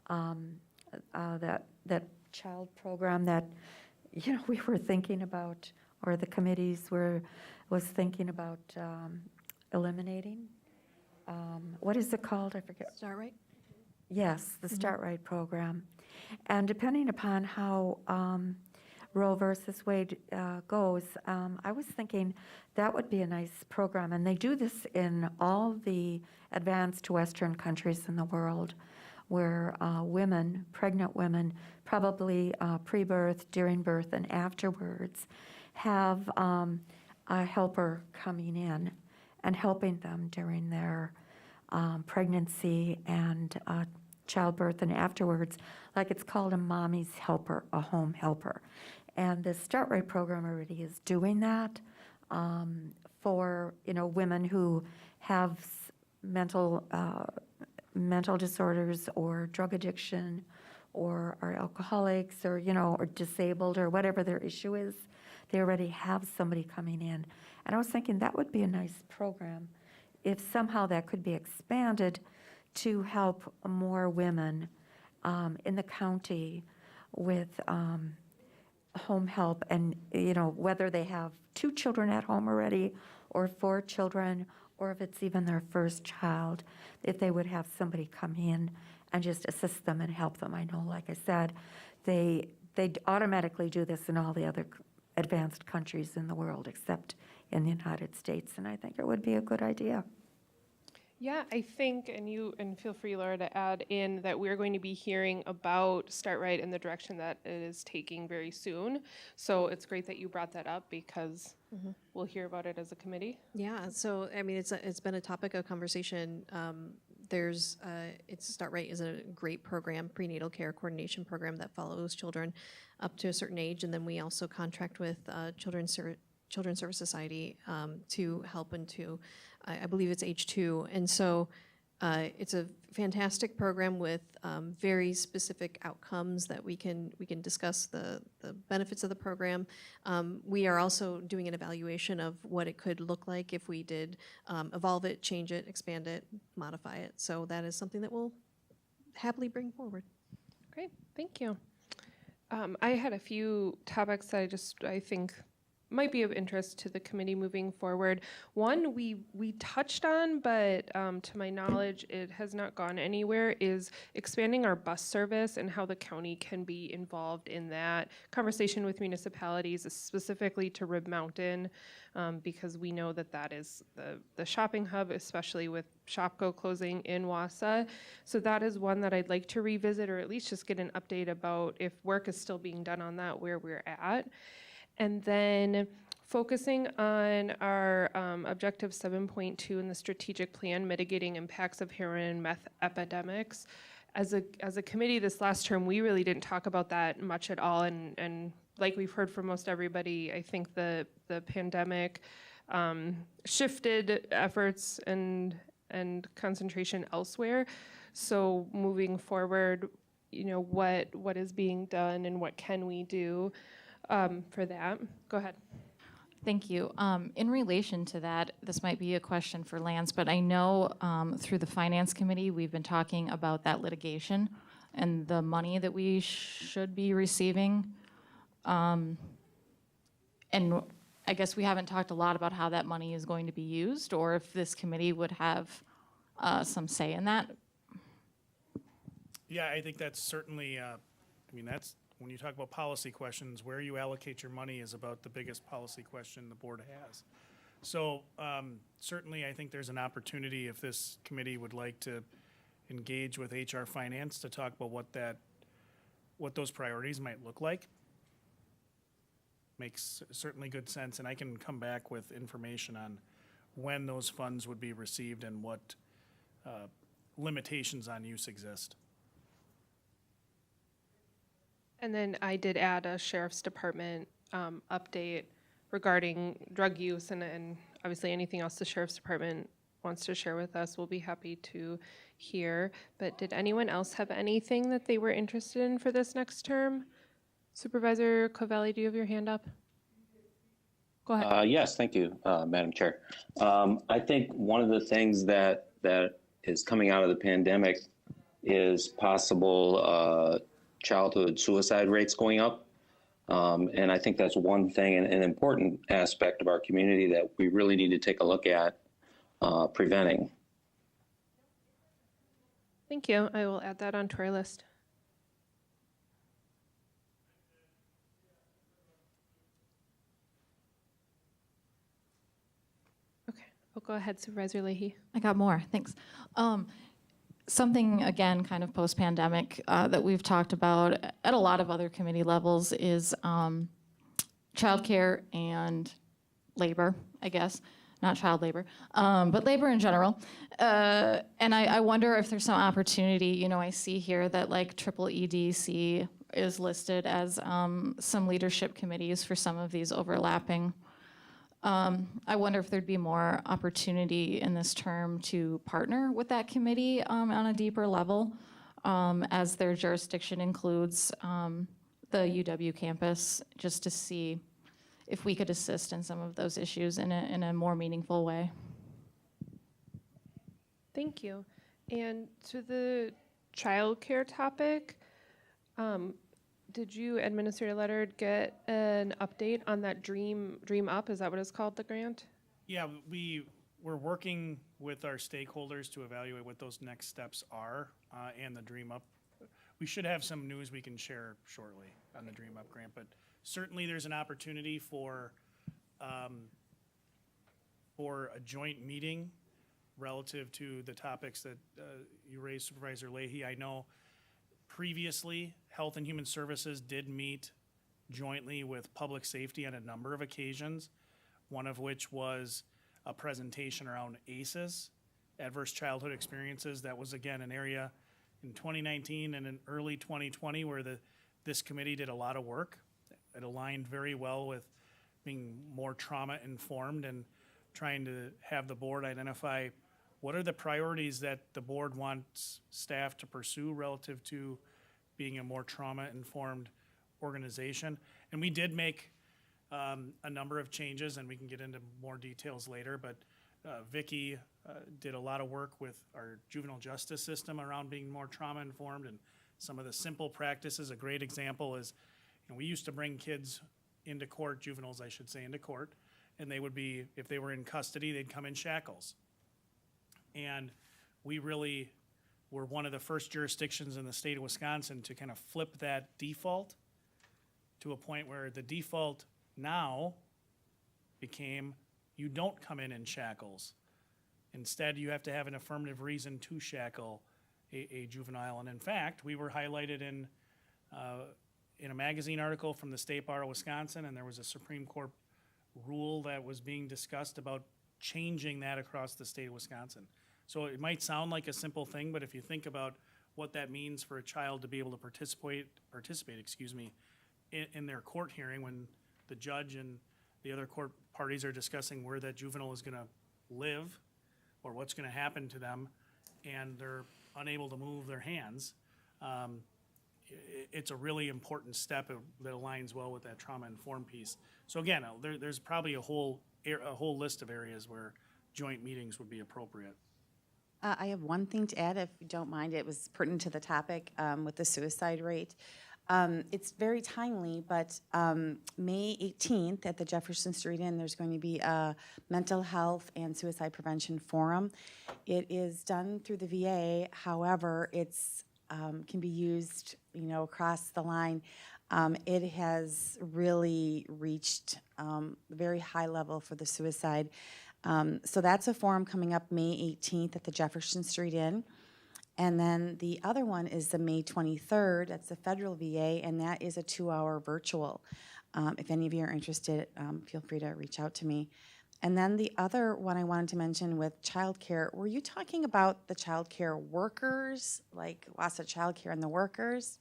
that child program that, we were thinking about, or the committees was thinking about eliminating. What is it called? I forget. Start right? Yes, the Start Right program. And depending upon how Roe versus Wade goes, I was thinking that would be a nice program. And they do this in all the advanced Western countries in the world, where women, pregnant women, probably pre-birth, during birth, and afterwards, have a helper coming in and helping them during their pregnancy and childbirth and afterwards. Like, it's called a mommy's helper, a home helper. And the Start Right program already is doing that for, women who have mental disorders or drug addiction or are alcoholics or, or disabled or whatever their issue is. They already have somebody coming in. And I was thinking that would be a nice program if somehow that could be expanded to help more women in the county with home help, and whether they have 2 children at home already or 4 children, or if it's even their first child, if they would have somebody come in and just assist them and help them. I know, like I said, they automatically do this in all the other advanced countries in the world except in the United States, and I think it would be a good idea. Yeah, I think, and feel free, Laura, to add in that we're going to be hearing about Start Right in the direction that it is taking very soon. So it's great that you brought that up because we'll hear about it as a committee. Yeah, so I mean, it's been a topic of conversation. It's Start Right is a great program, prenatal care coordination program that follows children up to a certain age, and then we also contract with Children's Service Society to help into, I believe it's age 2, and so it's a fantastic program with very specific outcomes that we can discuss the benefits of the program. We are also doing an evaluation of what it could look like if we did evolve it, change it, expand it, modify it. So that is something that we'll happily bring forward. Great, thank you. I had a few topics that I think might be of interest to the committee moving forward. One we touched on, but to my knowledge, it has not gone anywhere, is expanding our bus service and how the county can be involved in that conversation with municipalities, specifically to Rib Mountain, because we know that is the shopping hub, especially with Shopko closing in Wausau. So that is one that I'd like to revisit, or at least just get an update about if work is still being done on that, where we're at. And then focusing on our objective 7.2 in the strategic plan, mitigating impacts of heroin and meth epidemics. As a committee this last term, we really didn't talk about that much at all. And like we've heard from most everybody, I think the pandemic shifted efforts and concentration elsewhere. So moving forward, what is being done and what can we do for that? Go ahead. Thank you. In relation to that, this might be a question for Lance, but I know through the Finance Committee, we've been talking about that litigation and the money that we should be receiving. And I guess we haven't talked a lot about how that money is going to be used, or if this committee would have some say in that. Yeah, I think that's certainly, that's, when you talk about policy questions, where you allocate your money is about the biggest policy question the board has. So certainly I think there's an opportunity if this committee would like to engage with HR Finance to talk about what those priorities might look like. Makes certainly good sense, and I can come back with information on when those funds would be received and what limitations on use exist. And then I did add a Sheriff's Department update regarding drug use, and obviously anything else the Sheriff's Department wants to share with us, we'll be happy to hear. But did anyone else have anything that they were interested in for this next term? Supervisor Covelli, do you have your hand up? Go ahead. Yes, thank you, Madam Chair. I think one of the things that is coming out of the pandemic is possible childhood suicide rates going up. And I think that's one thing, an important aspect of our community that we really need to take a look at preventing. Thank you. I will add that onto our list. Oh, go ahead, Supervisor Leahy. I got more, thanks. Something, again, kind of post-pandemic that we've talked about at a lot of other committee levels is childcare and labor, I guess. Not child labor, but labor in general. And I wonder if there's some opportunity, you know, I see here that like triple EDC is listed as some leadership committees for some of these overlapping. I wonder if there'd be more opportunity in this term to partner with that committee on a deeper level, as their jurisdiction includes the UW campus, just to see if we could assist in some of those issues in a more meaningful way. Thank you. And to the childcare topic, did you, Administrator Leonard, get an update on that Dream Up? Is that what it's called, the grant? Yeah, we're working with our stakeholders to evaluate what those next steps are, and the Dream Up. We should have some news we can share shortly on the Dream Up grant, but certainly there's an opportunity for a joint meeting relative to the topics that you raised, Supervisor Leahy. I know previously, Health and Human Services did meet jointly with Public Safety on a number of occasions, one of which was a presentation around ACEs, Adverse Childhood Experiences. That was, again, an area in 2019 and in early 2020 where this committee did a lot of work. It aligned very well with being more trauma-informed and trying to have the board identify what are the priorities that the board wants staff to pursue relative to being a more trauma-informed organization. And we did make a number of changes, and we can get into more details later, but Vicki did a lot of work with our juvenile justice system around being more trauma-informed and some of the simple practices. A great example is, you know, we used to bring kids into court, juveniles, I should say, into court, and they would be, if they were in custody, they'd come in shackles. And we really were one of the first jurisdictions in the state of Wisconsin to kind of flip that default to a point where the default now became you don't come in shackles. Instead, you have to have an affirmative reason to shackle a juvenile. And in fact, we were highlighted in a magazine article from the State Bar of Wisconsin, and there was a Supreme Court rule that was being discussed about changing that across the state of Wisconsin. So it might sound like a simple thing, but if you think about what that means for a child to be able to participate, in their court hearing when the judge and the other court parties are discussing where that juvenile is going to live or what's going to happen to them, and they're unable to move their hands, it's a really important step that aligns well with that trauma-informed piece. So again, there's probably a whole list of areas where joint meetings would be appropriate. I have one thing to add, if you don't mind. It was pertinent to the topic with the suicide rate. It's very timely, but May 18th at the Jefferson Street Inn, there's going to be a mental health and suicide prevention forum. It is done through the VA. However, it's can be used, you know, across the line. It has really reached a very high level for the suicide. So that's a forum coming up May 18th at the Jefferson Street Inn. And then the other one is the May 23rd. That's the federal VA, and that is a 2-hour virtual. If any of you are interested, feel free to reach out to me. And then the other one I wanted to mention with childcare, were you talking about the childcare workers, like Wassa Childcare and the workers?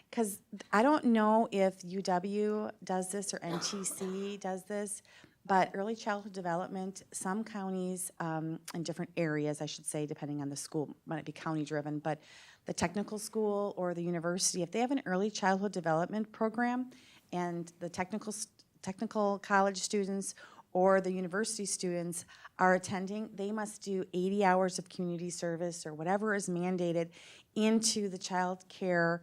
Because I don't know if UW does this or NTC does this, but early childhood development, some counties in different areas, I should say, depending on the school, might be county driven, but the technical school or the university, if they have an early childhood development program and the technical college students or the university students are attending, they must do 80 hours of community service or whatever is mandated into the child care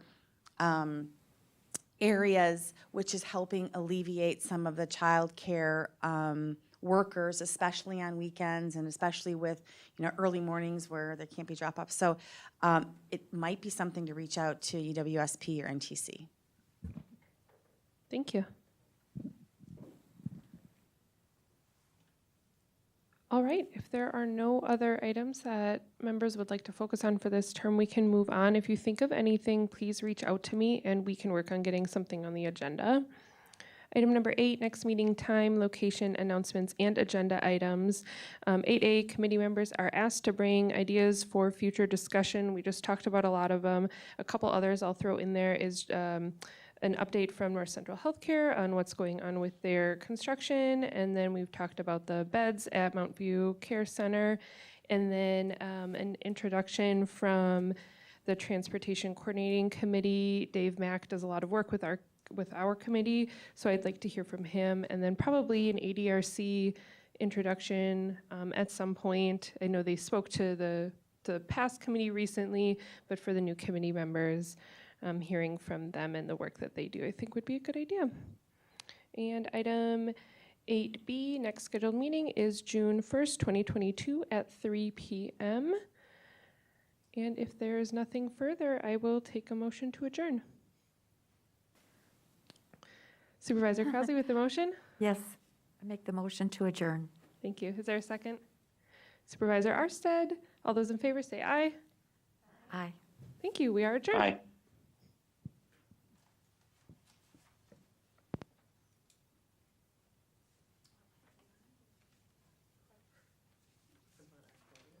areas, which is helping alleviate some of the child care workers, especially on weekends and especially with, you know, early mornings where there can't be drop-offs. So it might be something to reach out to UWSP or NTC. Thank you. All right, if there are no other items that members would like to focus on for this term, we can move on. If you think of anything, please reach out to me and we can work on getting something on the agenda. Item number 8, next meeting time, location, announcements, and agenda items. 8A, committee members are asked to bring ideas for future discussion. We just talked about a lot of them. A couple others I'll throw in there is an update from North Central Healthcare on what's going on with their construction. And then we've talked about the beds at Mount View Care Center. And then an introduction from the Transportation Coordinating Committee. Dave Mack does a lot of work with our committee, so I'd like to hear from him. And then probably an ADRC introduction at some point. I know they spoke to the past committee recently, but for the new committee members, hearing from them and the work that they do, I think would be a good idea. And item 8B, next scheduled meeting is June 1st, 2022 at 3 p.m. And if there is nothing further, I will take a motion to adjourn. Supervisor Krause with the motion? Yes, I make the motion to adjourn. Thank you. Is there a second? Supervisor Arstead? All those in favor say aye. Aye. Thank you. We are adjourned. Aye.